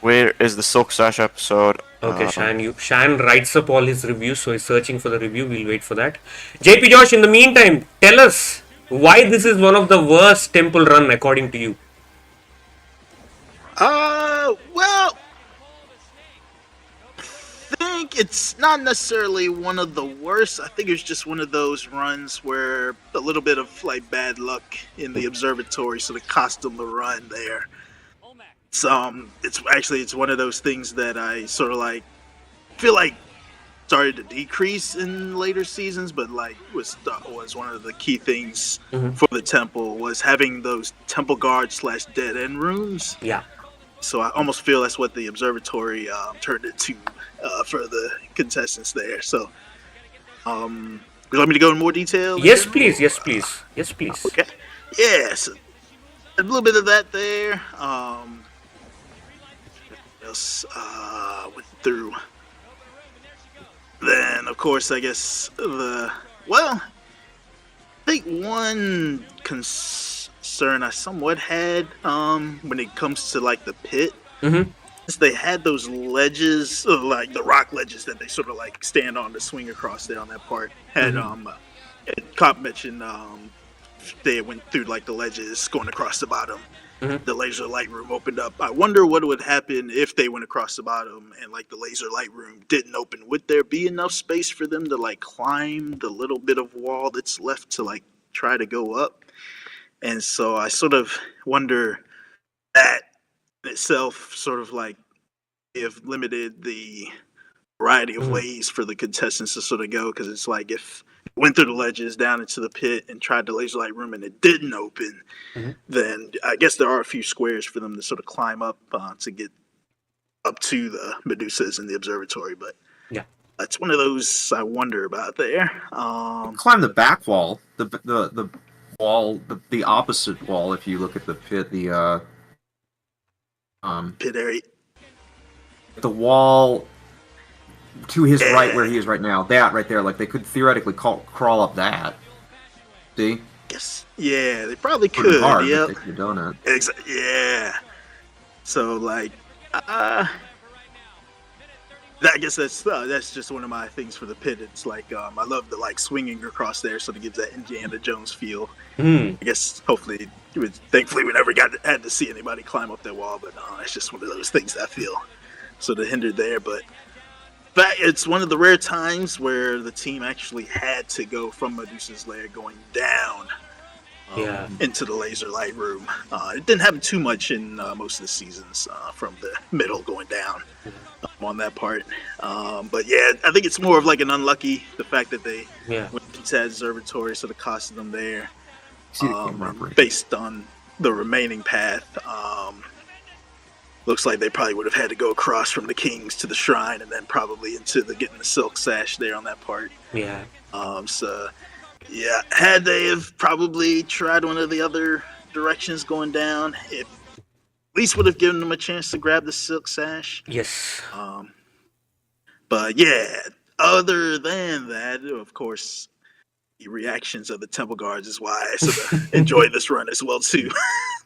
where is the Silk Sash episode? Okay, Shine writes up all his reviews, so he's searching for the review. We'll wait for that. JP Josh, in the meantime, tell us why this is one of the worst temple run according to you. Well, I think it's not necessarily one of the worst. I think it's just one of those runs where a little bit of like bad luck in the observatory sort of cost them the run there. It's one of those things that I sort of like feel like started to decrease in later seasons, but like was one of the key things for the temple was having those temple guard / dead end rooms. Yeah. So I almost feel that's what the observatory turned into for the contestants there. So, would you like me to go in more detail? Yes, please. Yes, please. Yes, please. Okay. Yes. A little bit of that there. What else went through? Then, of course, I guess I think one concern I somewhat had when it comes to like the pit is they had those ledges, like the rock ledges that they sort of like stand on to swing across there on that part. Had Cop mentioned they went through like the ledges going across the bottom. The laser light room opened up. I wonder what would happen if they went across the bottom and like the laser light room didn't open. Would there be enough space for them to like climb the little bit of wall that's left to like try to go up? And so I sort of wonder that in itself sort of like if limited the variety of ways for the contestants to sort of go, because it's like if it went through the ledges down into the pit and tried the laser light room and it didn't open, then I guess there are a few squares for them to sort of climb up to get up to the Medusas in the observatory. But yeah, that's one of those I wonder about there. Climb the back wall, the wall, the opposite wall. If you look at the pit, pit area, the wall to his right, where he is right now, that right there, like they could theoretically crawl up that. See? Yes. Yeah, they probably Pretty could. hard, Yep. but they could have done it. Yeah. So like, I guess that's just one of my things for the pit. It's like I love the like swinging across there, so it gives that Indiana Jones feel. I guess hopefully, thankfully, we never had to see anybody climb up that wall, but it's just one of those things I feel sort of hindered there. But it's one of the rare times where the team actually had to go from Medusa's lair going down into the laser light room. It didn't happen too much in most of the seasons from the middle going down on that part. But yeah, I think it's more of like an unlucky, the fact that they went to that observatory sort of costed them there. Based on the remaining path, looks like they probably would have had to go across from the Kings to the shrine and then probably into getting the silk sash there on that part. Yeah. So yeah, had they have probably tried one of the other directions going down, it at least would have given them a chance to grab the silk sash. Yes. But yeah, other than that, of course, the reactions of the temple guards is why I sort of enjoy this run as well too.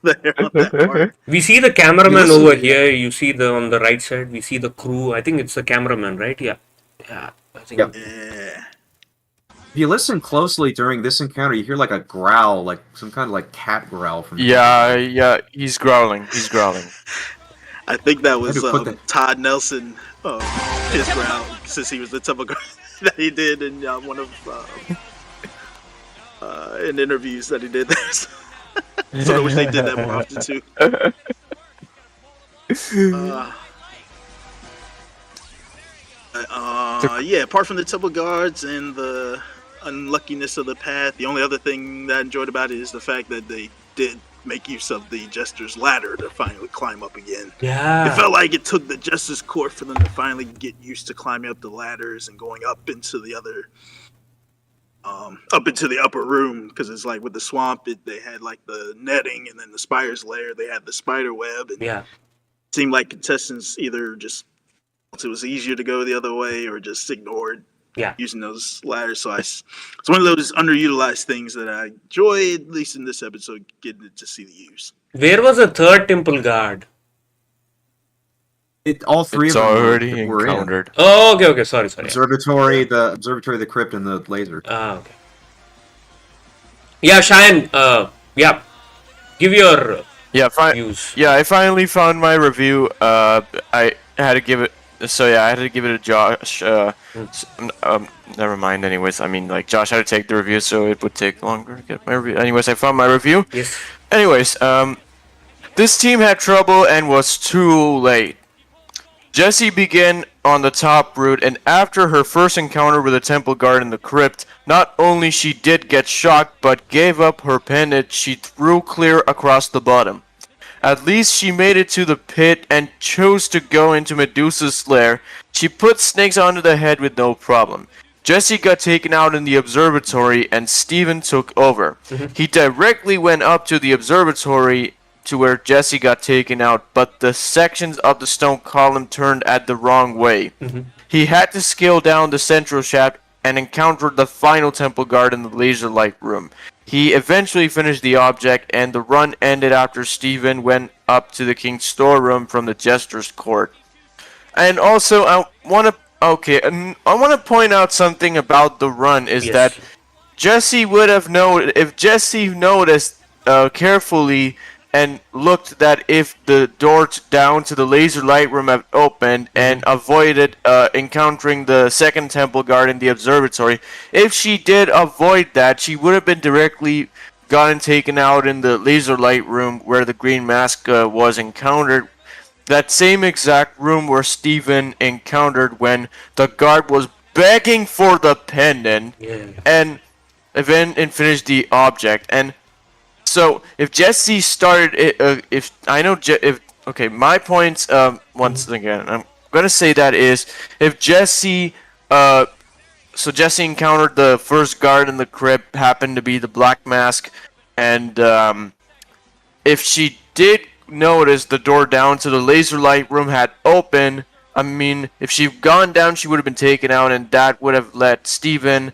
There on that part. We see the cameraman over here. You see on the right side. We see the crew. I think it's the cameraman, right? Yeah. Yeah. I think. Yep. Yeah. If you listen closely during this encounter, you hear like a growl, like some kind of like cat growl from. Yeah, he's growling. He's growling. I think that was Maybe put the- Todd Nelson, his growl, since he was the Temple Guard that he did in one of in interviews that he did there. So I wish they did that more often too. Yeah, apart from the Temple Guards and the unluckiness of the path, the only other thing that I enjoyed about it is the fact that they did make use of the Jester's ladder to finally climb up again. Yeah. It felt like it took the Jester's Court for them to finally get used to climbing up the ladders and going up into the other, up into the upper room, because it's like with the swamp, they had like the netting, and then the spider's lair, they had the spider web, and Yeah. it seemed like contestants either just felt it was easier to go the other way or just ignored using those ladders. So it's one of those underutilized things that I enjoy, at least in this episode, getting to see the use. Where was the third temple guard? All three It's of them already were encountered. Oh, okay. Sorry. Observatory, the crypt, and the laser. Okay. Yeah, Cheyenne. Yeah. Give your views. Yeah, I finally found my review. I had to give it. So yeah, I had to give it to Josh. Never mind. Anyways, I mean, like Josh had to take the review, so it would take longer to get my review. Anyways, I found my review. Yes. Anyways, this team had trouble and was too late. Jessie began on the top route, and after her first encounter with the temple guard in the crypt, not only she did get shocked, but gave up her pendant she threw clear across the bottom. At least she made it to the pit and chose to go into Medusa's lair. She put snakes onto the head with no problem. Jessie got taken out in the observatory and Steven took over. He directly went up to the observatory to where Jessie got taken out, but the sections of the stone column turned at the wrong way. He had to scale down the central shaft and encountered the final temple guard in the laser light room. He eventually finished the object, and the run ended after Steven went up to the king's storeroom from the jester's court. And also, I want to point out something about the run is that Jessie would have known if Jessie noticed carefully and looked that if the door down to the laser light room had opened and avoided encountering the second temple guard in the observatory, if she did avoid that, she would have been directly gotten taken out in the laser light room where the green mask was encountered. That same exact room where Steven encountered when the guard was begging for the pendant and finished the object. And so if Jessie started, my points. Once again, I'm gonna say that is if Jessie, so Jessie encountered the first guard in the crypt, happened to be the black mask, and if she did notice the door down to the laser light room had opened, I mean, if she'd gone down, she would have been taken out, and that would have let Steven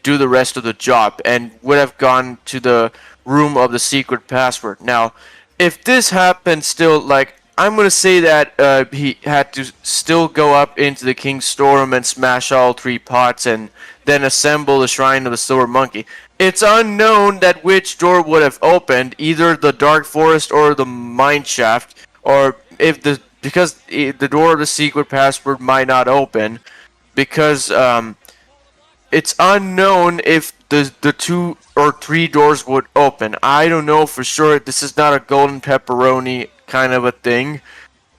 do the rest of the job and would have gone to the room of the secret password. Now, if this happened still, like, I'm going to say that he had to still go up into the king's storeroom and smash all three pots and then assemble the shrine of the silver monkey. It's unknown that which door would have opened, either the dark forest or the mine shaft, or because the door of the secret password might not open, because it's unknown if the 2 or 3 doors would open. I don't know for sure. This is not a golden pepperoni kind of a thing,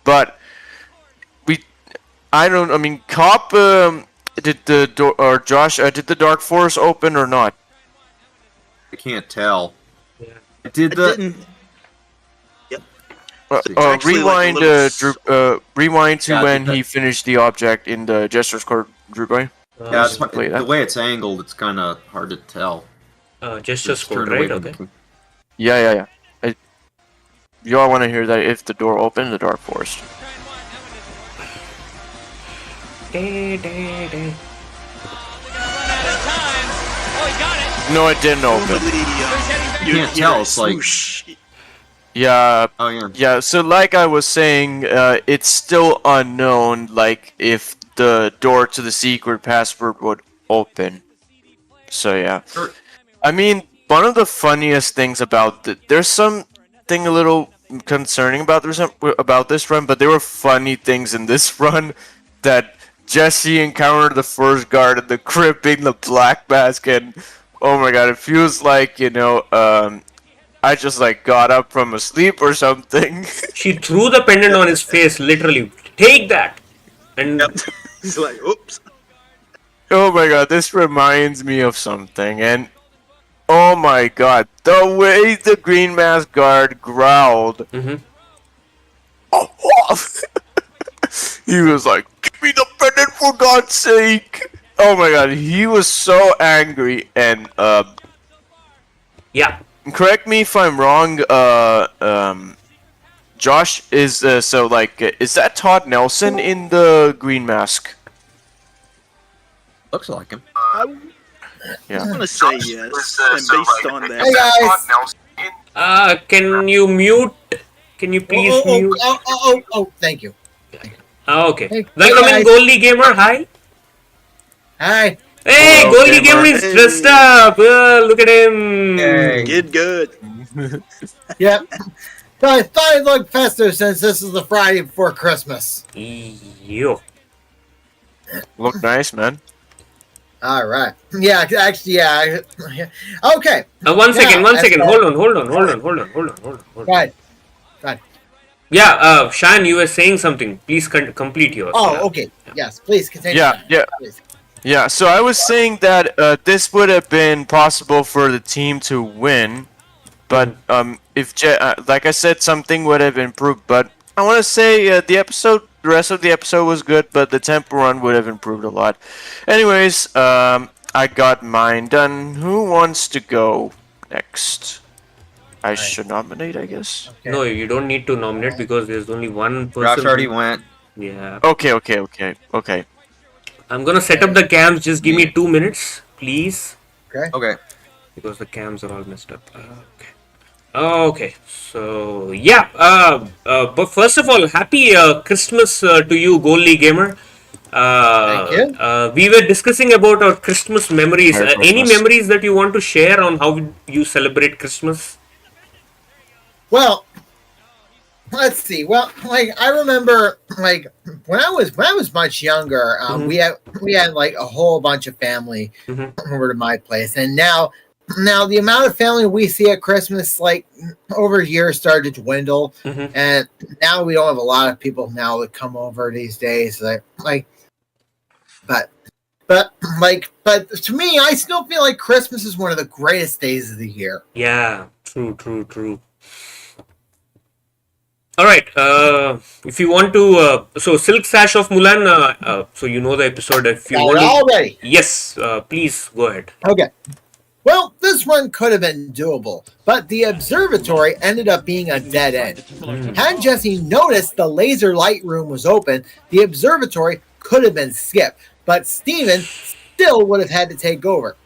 but Cop, did the door, or Josh, did the dark forest open or not? I can't tell. Yeah. Didn't. Yep. Rewind to when he finished the object in the Jester's Court, Drew Boy. Yeah, the way it's angled, it's kind of hard to tell. Jester's Court, right? Okay. Yeah. You all want to hear that if the door opened, the dark forest. No, it didn't open. You can't tell. It's like. Yeah. Oh yeah. Yeah. So, like I was saying, it's still unknown. Like if the door to the secret password would open. So yeah, I mean, one of the funniest things about there's something a little concerning about this run, but there were funny things in this run that Jesse encountered the first guard at the crypt being the black mask, and oh my god, it feels like, you know, I just like got up from a sleep or something. She threw the pendant on his face, literally. Take that! And He's like, oops. Oh my god, this reminds me of something, and oh my god, the way the green mask guard growled. He was like, "Give me the pendant for God's sake!" Oh my god, he was so angry, and yeah. Correct me if I'm wrong. Josh is so like, is that Todd Nelson in the green mask? Looks like him. Yeah. I'm gonna say yes, and based on that. Hey guys. Can you mute? Can you please mute? Thank you. Okay. Hey, Welcome in, guys. Goldie Gamer. Hi. Hi. Hey, Hello, Goldie Gamer. Gamer is dressed up. Look at him. Yay. Get good. Yep. I thought I'd look festive since this is the Friday before Christmas. Yo. Look nice, man. All right. Yeah, actually, yeah. Okay. One second. Yeah, Hold on. Right. Yeah, Shan, you were saying something. Please complete yours. Oh, okay. Yes, please continue. Yeah. Please. Yeah, so I was saying that this would have been possible for the team to win, but if like I said, something would have improved. But I want to say the rest of the episode was good, but the tempo run would have improved a lot. Anyways, I got mine done. Who wants to go next? I should nominate, I guess. Okay. No, you don't need to nominate because there's only one person. Josh already went. Yeah. Okay. I'm gonna set up the cams. Just give me 2 minutes, please. Okay. Because the cams are all messed up. Okay. So yeah. But first of all, happy Christmas to you, Goldie Gamer. Thank you. We were discussing about our Christmas memories. Merry Any Christmas. memories that you want to share on how you celebrate Christmas? Well, let's see. Well, like I remember, like when I was much younger, we had like a whole bunch of family over to my place, and now the amount of family we see at Christmas, like over years, started to dwindle, and now we don't have a lot of people now that come over these days. But to me, I still feel like Christmas is one of the greatest days of the year. Yeah, true. All right. If you want to, so Silk Sash of Mulan. So you know the episode. If you Got want it to, already. yes. Please go ahead. Okay. Well, this run could have been doable, but the observatory ended up being a dead end. Had Jesse noticed the laser light room was open, the observatory could have been skipped, but Steven still would have had to take over.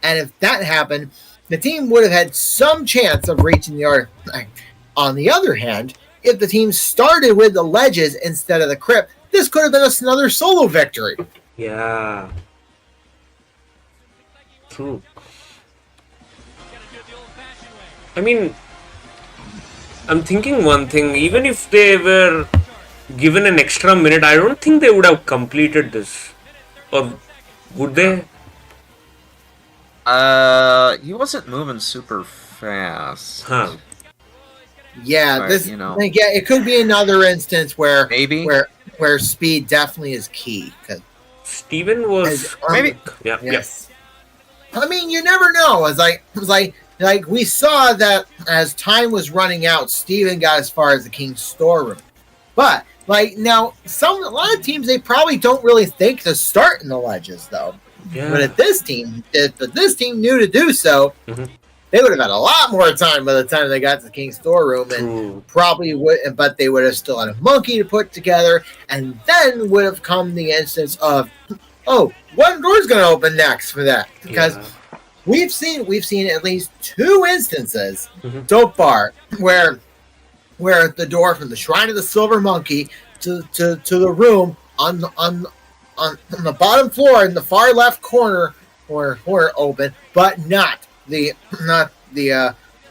And if that happened, the team would have had some chance of reaching the artifact. On the other hand, if the team started with the ledges instead of the crypt, this could have been another solo victory. Yeah. True. I mean, I'm thinking one thing. Even if they were given an extra minute, I don't think they would have completed this. Or would they? He wasn't moving super fast. Huh. Yeah, But, this you know. yeah, it could be another instance where Maybe. where speed definitely is key. 'Cause Steven was. Maybe. Yeah. yes, I mean you never know. It was like we saw that as time was running out, Steven got as far as the King's storeroom, but like now a lot of teams they probably don't really think to start in the ledges though. Yeah. But if this team knew to do so, they would have had a lot more time by the time they got to the King's storeroom, and probably would. But they would have still had a monkey to put together, and then would have come the instance of, oh, what door's going to open next for that? Because we've seen at least 2 instances so far where the door from the Shrine of the Silver Monkey to the room on on the bottom floor in the far left corner were open, but not the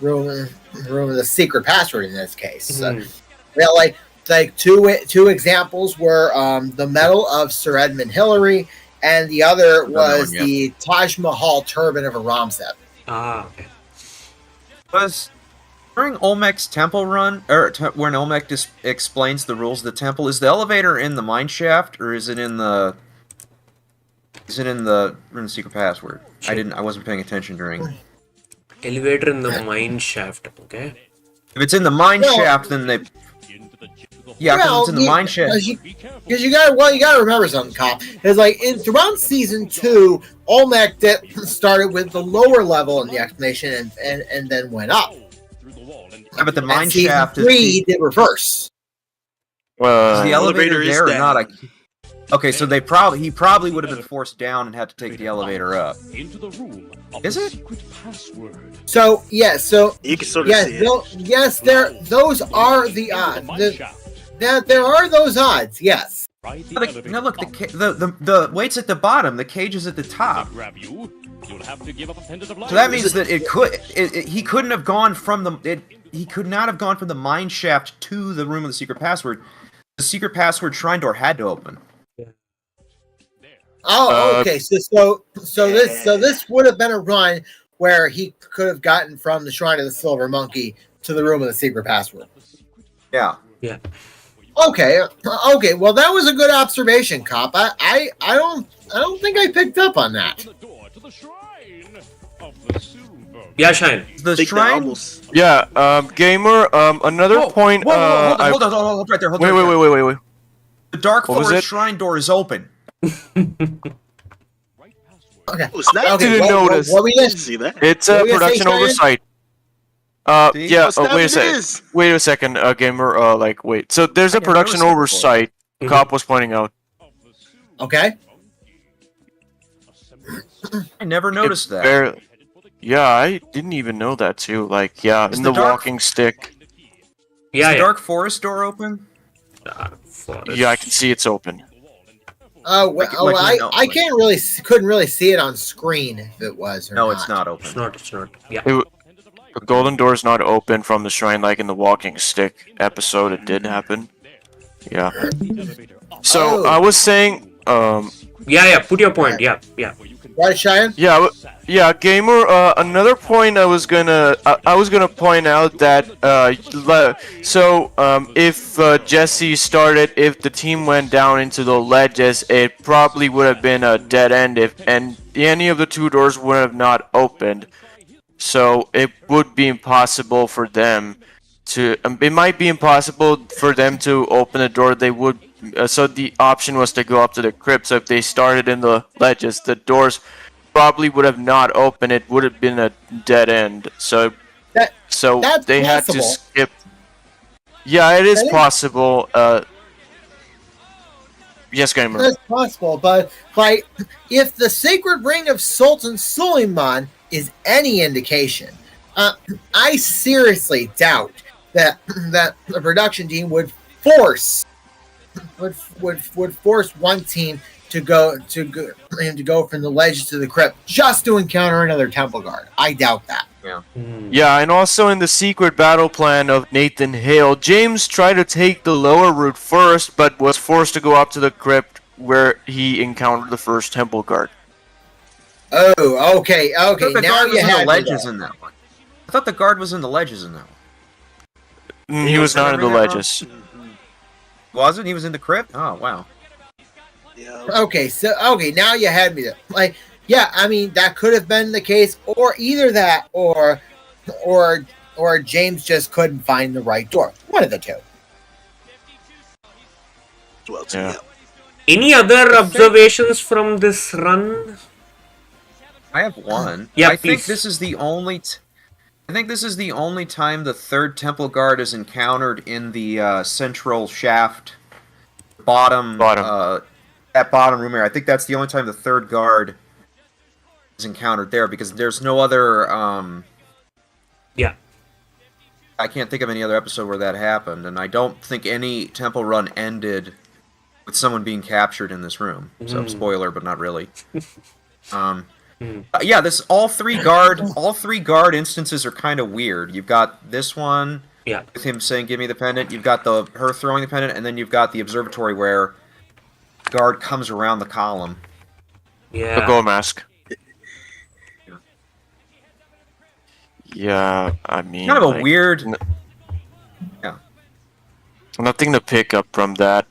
room of the secret password in this case. Yeah, like two examples were the medal of Sir Edmund Hillary, and the other was the Taj Mahal turban of a Ramsep. Okay. Was during Olmec's temple run, or when Olmec explains the rules of the temple, is the elevator in the mine shaft, or is it in the secret password? I wasn't paying attention during. Elevator in the mine shaft. Okay. If it's in the mine shaft, then they. Yeah, because it's in the mine shaft. Because you gotta remember something, Cop. It's like throughout season 2, Olmec started with the lower level in the explanation and then went up. Yeah, but the mine shaft is. He did reverse. Is the elevator there or not? Okay, so he probably would have been forced down and had to take the elevator up. Is it? So yes, you can sort of see it. Yes, those are the odds. There are those odds. Yes. Now look, the weight's at the bottom. The cage is at the top. So that means that he couldn't have gone from the. He could not have gone from the mine shaft to the room of the secret password. The secret password shrine door had to open. Oh, okay. So this would have been a run where he could have gotten from the Shrine of the Silver Monkey to the room of the secret password. Yeah. Yeah. Okay. Well, that was a good observation, Cop. I don't think I picked up on that. Yeah, Shine. The shrine. Yeah, gamer. Another point. Hold on, right there. Wait. The Dark Forest shrine door is open. Okay. I didn't notice. What we didn't see that. It's a production oversight. Yeah. Wait a second, gamer. Wait. So there's a production oversight. Cop was pointing out. Okay. I never noticed that. Yeah, I didn't even know that too. Like, yeah, in the walking stick. Yeah. Is the Dark Forest door open? Yeah, I can see it's open. I couldn't really see it on screen if it was or no, not. It's not open. It's not. Yeah. The golden door is not open from the shrine like in the walking stick episode. It did happen. Yeah. So I was saying. Yeah. Put your point. Yeah. Right, Cheyenne? Yeah, gamer. Another point I was gonna point out that if Jesse started, if the team went down into the ledges, it probably would have been a dead end if any of the two doors would have not opened. So it would be impossible for them to. It might be impossible for them to open the door. They would. So the option was to go up to the crypt. So if they started in the ledges, the doors probably would have not opened. It would have been a dead end. So they had to skip. Yeah, it is possible. Yes, gamer. That's possible, but like if the sacred ring of Sultan Suleiman is any indication, I seriously doubt that the production team would force one team to go from the ledge to the crypt just to encounter another temple guard. I doubt that. Yeah. Yeah, and also in the secret battle plan of Nathan Hale, James tried to take the lower route first, but was forced to go up to the crypt where he encountered the first temple guard. Oh, okay. I thought the Now guard you was in had the me ledges there. in that one. I thought the guard was in the ledges in that one. He was not in the ledges. Wasn't? He was in the crypt? Oh, wow. Yeah. Okay, now you had me there. Like, yeah, I mean that could have been the case, or either that, or James just couldn't find the right door. One of the two. Well, Yeah. Any other observations from this run? I have one. Yeah, I think please. this is the only. I think this is the only time the third temple guard is encountered in the central shaft, bottom. That bottom room area. I think that's the only time the third guard is encountered there because there's no other. Yeah. I can't think of any other episode where that happened, and I don't think any temple run ended with someone being captured in this room. So spoiler, but not really. Yeah, all three guard instances are kind of weird. You've got this one with him saying, "Give me the pendant." You've got her throwing the pendant, and then you've got the observatory where guard comes around the column. Yeah. The glow mask. Yeah, I mean, kind of a weird. Yeah. Nothing to pick up from that.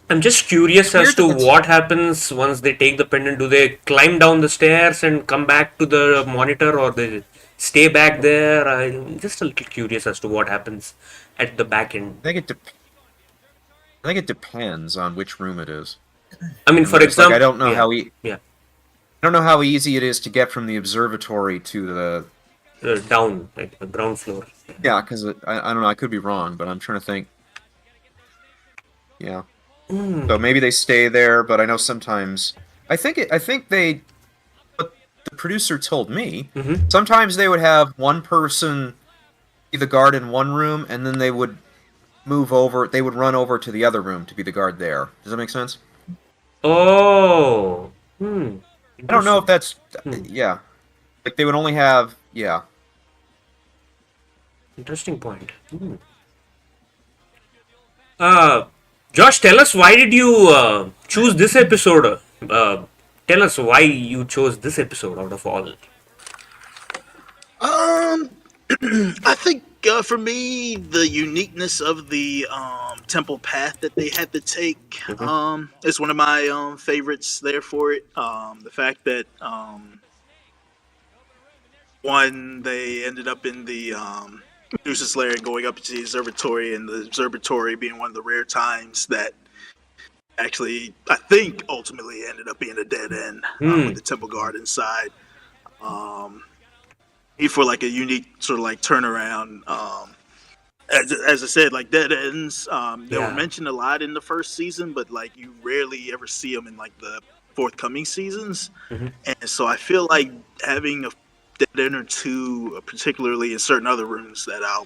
I'm just curious as to what happens once they take the pendant. Do they climb down the stairs and come back to the monitor, or they stay back there? I'm just a little curious as to what happens at the back end. I think it depends on which room it is. I mean, for example, I don't know how I don't know how easy it is to get from the observatory to the down, like the ground floor. Yeah, because I don't know. I could be wrong, but I'm trying to think. Yeah. So maybe they stay there, but I know sometimes. I think they. What the producer told me. Sometimes they would have one person be the guard in one room, and then they would move over. They would run over to the other room to be the guard there. Does that make sense? Oh. I don't know if that's. Yeah. Like they would only have. Yeah. Interesting point. Josh, tell us, why did you choose this episode? Tell us why you chose this episode out of all. I think for me, the uniqueness of the temple path that they had to take is one of my favorites there for it. The fact that one, they ended up in the Medusa's lair and going up to the observatory, and the observatory being one of the rare times that actually, I think, ultimately ended up being a dead end with the temple guard inside. For like a unique sort of like turnaround. As I said, like dead ends, they were mentioned a lot in the first season, but like you rarely ever see them in like the forthcoming seasons. And so I feel like having a dead end or two, particularly in certain other rooms that I'll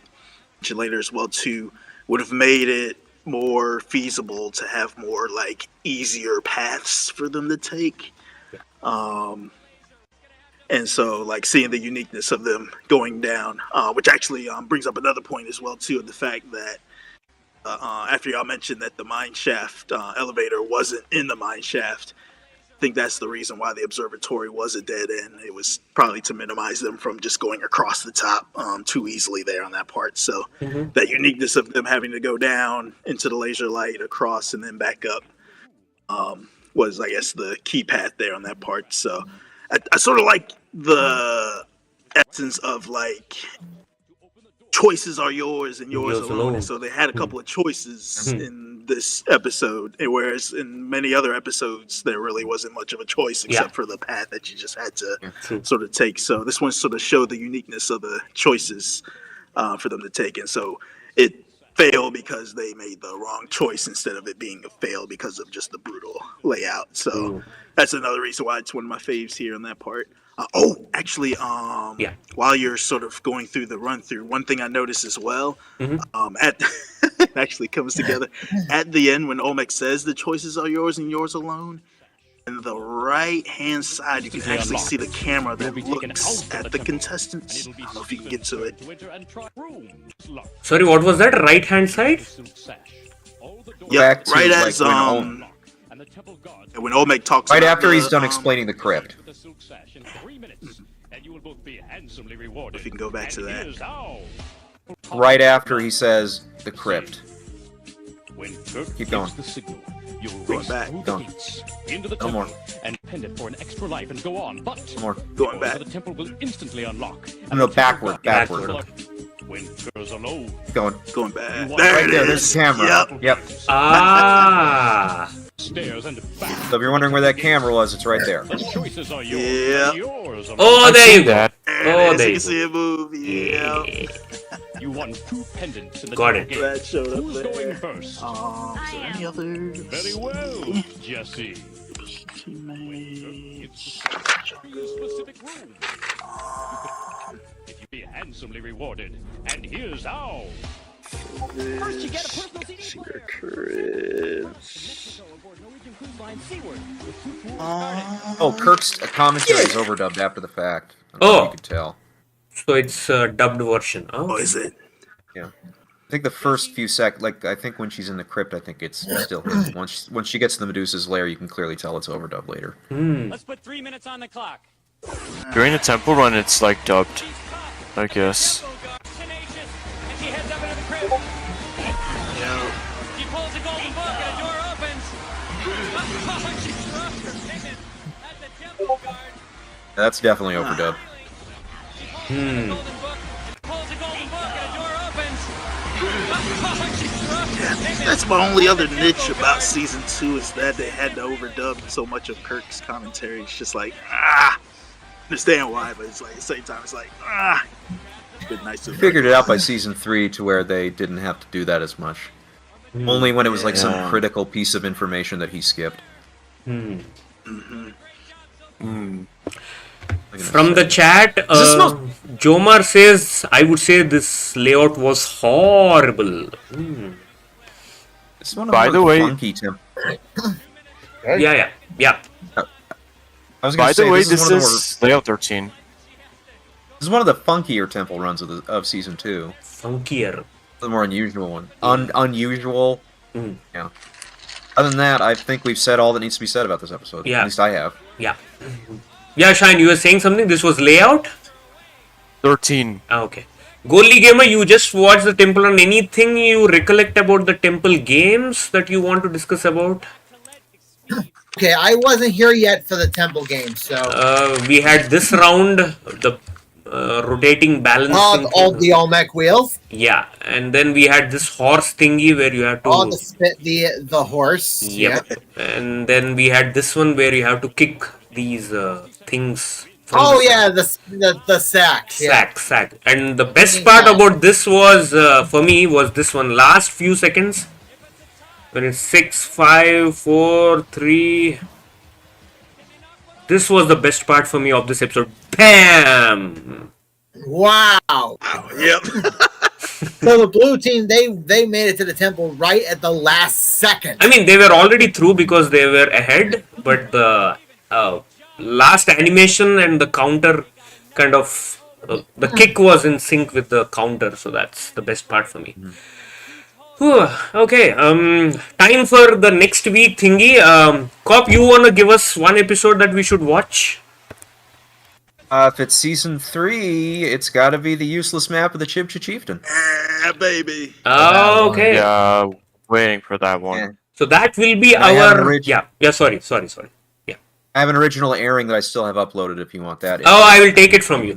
mention later as well too, would have made it more feasible to have more like easier paths for them to take. And so like seeing the uniqueness of them going down, which actually brings up another point as well too, of the fact that after y'all mentioned that the mine shaft elevator wasn't in the mine shaft, I think that's the reason why the observatory was a dead end. It was probably to minimize them from just going across the top too easily there on that part. So that uniqueness of them having to go down into the laser light, across, and then back up was, I guess, the key path there on that part. So I sort of like the essence of like choices are yours and yours alone. And so they had a couple of choices in this episode, and whereas in many other episodes there really wasn't much of a choice except for the path that you just had to sort of take. So this one sort of showed the uniqueness of the choices for them to take, and so it failed because they made the wrong choice instead of it being a fail because of just the brutal layout. So that's another reason why it's one of my faves here on that part. Actually, while you're sort of going through the run through, one thing I noticed as well, at it actually comes together at the end when Olmec says the choices are yours and yours alone. In the right hand side, you can actually see the camera that looks at the contestants. I don't know if you can get to it. Sorry, what was that? Right hand side? Yeah, right as when Olmec talks. Right after he's done explaining the crypt. If you can go back to that. Right after he says the crypt. Keep going. Going back. Going. Into the No more. and pend it for an extra life and go on. But No more. Going back. the temple will instantly unlock. No, backward. When girls alone. Going. Going back. Right there, there's the camera. Yep. Ah. Stairs and back. So if you're wondering where that camera was, it's right there. The choices are yours. Yeah. Yours alone. Oh, there you go. That. Oh, there you you can go. see a movie. Yeah. You won 2 pendants in the Got temple it. game. That showed up Who's there. going first? Is there any others? Very well, Jesse. Teammates. Specific room. If you be handsomely rewarded, and here's how. First, you get a personal CD Cedar player. Cribs. Aboard Norwegian Cruise Line Seaward with two tours Oh, Kirk's commentary is overdubbed after the fact. I don't know if you Oh, could tell. so it's a dubbed version. Oh, Oh, okay. is it? Yeah. I think the first few I think when she's in the crypt, I think it's still him. Once she gets to the Medusa's lair, you can clearly tell it's overdubbed later. Let's put 3 minutes on the clock. During the temple run, it's like dubbed, I guess. Tenacious, and she heads up into the crib. She pulls a golden book and a door opens. Oh, she throws her pigment at the temple guard. That's definitely overdubbed. She pulls a golden book, pulls a golden book and a door opens. Oh, she throws her pigment. That's my only other niche about season 2 is that they had to overdub so much of Kirk's commentary. It's just like, understand why, but it's like at the same time, it's like, it's been nice to Figured it out by season 3 to where they didn't have to do that as much. Only when it was like some critical piece of information that he skipped. From the chat, Jomar says, I would say this layout was horrible. It's one of By the way- funky Yeah. I was By gonna say, the way, this is this one of the is layout 13. This is one of the funkier temple runs of season 2. Funkier. The more unusual one. Unusual. Yeah. Other than that, I think we've said all that needs to be said about this episode. Yeah. At least I have. Yeah. Yeah, Shine, you were saying something? This was layout? 13. Okay. Goalie Gamer, you just watched the temple run. Anything you recollect about the temple games that you want to discuss about? Okay, I wasn't here yet for the temple game, so We had this round, the rotating balancing. all the Olmec wheels, Yeah, and then we had this horse thingy where you have to. all the horse. Yep. Yeah. And then we had this one where you have to kick these things. From Oh the yeah, the sack. Yeah. sack. And the best part about this was, for me, was this one. Last few seconds, when it's 6, 5, 4, 3. This was the best part for me of this episode. Bam! Wow. Yep. So the blue team, they made it to the temple right at the last second. I mean, they were already through because they were ahead, but the last animation and the counter kind of the kick was in sync with the counter, so that's the best part for me. Whew, okay, time for the next week thingy. Cop, you want to give us one episode that we should watch? If it's season 3, it's got to be the useless map of the Chibcha Chieftain. Yeah, baby. Okay. Yeah, waiting for that one. Yeah. So that will be I have an our... original- Yeah, sorry. Yeah. I have an original airing that I still have uploaded if you want that. Oh, I will take it from you.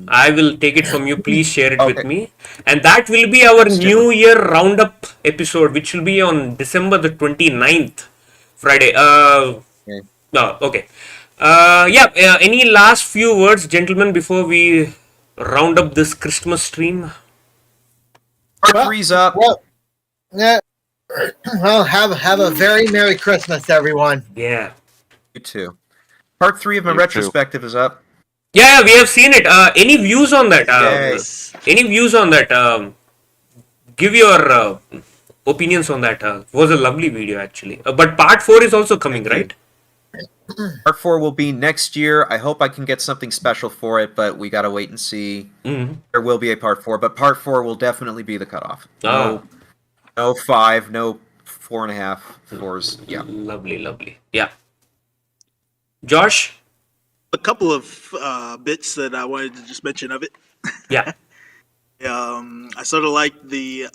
Please share it with Okay. me. And that will be our New Year Roundup episode, which will be on December the 29th, Friday. Okay. No, okay. Any last few words, gentlemen, before we round up this Christmas stream? Part 3's up. Well, yeah. Well, have a very Merry Christmas, everyone. Yeah. You too. Part 3 of my You too. retrospective is up. Yeah, we have seen it. Any views on that? Yes. Any views on that? Give your opinions on that. It was a lovely video, actually. But part 4 is also coming, right? Part 4 will be next year. I hope I can get something special for it, but we gotta wait and see. Mm-hmm. There will be a part 4, but part 4 will definitely be the cutoff. No 5, no 4.5, 4s. Yeah. Lovely. Yeah. Josh? A couple of bits that I wanted to just mention of it. Yeah. I sort of like the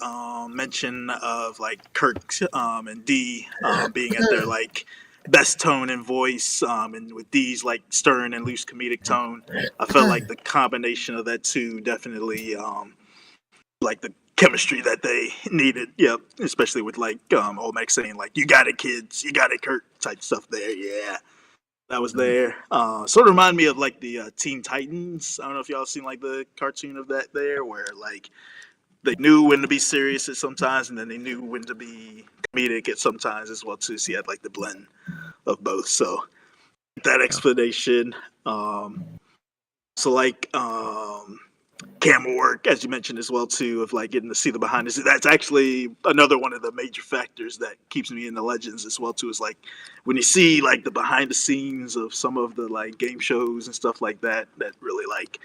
mention of like Kirk and Dee being at their like best tone and voice, and with Dee's like stern and loose comedic tone. I felt like the combination of that two definitely like the chemistry that they needed. Yep, especially with like Olmec saying like "You got it, kids. You got it, Kirk" type stuff there. Yeah. That was there. Sort of remind me of like the Teen Titans. I don't know if y'all seen like the cartoon of that there, where like they knew when to be serious at sometimes, and then they knew when to be comedic at sometimes as well too. So you had like the blend of both. So that explanation. So like camera work, as you mentioned as well too, of like getting to see the behind the scenes. That's actually another one of the major factors that keeps me in the Legends as well too. Is like when you see like the behind the scenes of some of the like game shows and stuff like that. That really like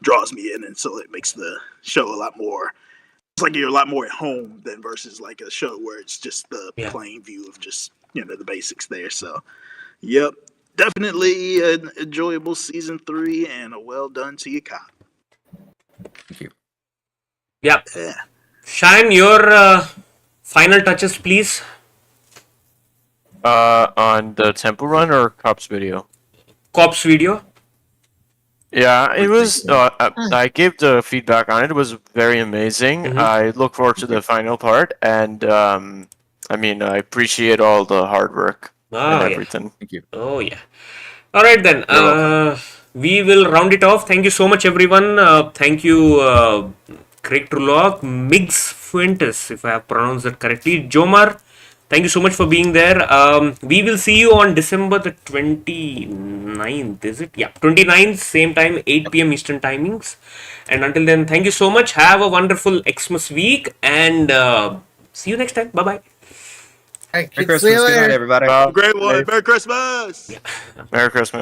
draws me in, and so it makes the show a lot more. It's like you're a lot more at home than versus like a show where it's just the plain view of just the basics there. So, yep, definitely an enjoyable season 3 and a well done to you, Cop. Thank you. Yeah. Yeah. Shine, your final touches, please. On the Temple Run or Cops video? Cops video. Yeah, it was. I gave the feedback on it. It was very amazing. I look forward to the final part, and I mean, I appreciate all the hard work and everything. Thank you. Oh yeah. All right then. We will round it off. Thank you so much, everyone. Thank you, Craig Trulog, Migs Fuentes, if I have pronounced that correctly. Jomar, thank you so much for being there. We will see you on December the 29th, is it? Yeah, 29th, same time, 8 p.m. Eastern timings. And until then, thank you so much. Have a wonderful Xmas week, and see you next time. Bye-bye. Merry Christmas. Good night, everybody. Great one. Merry Christmas. Merry Christmas.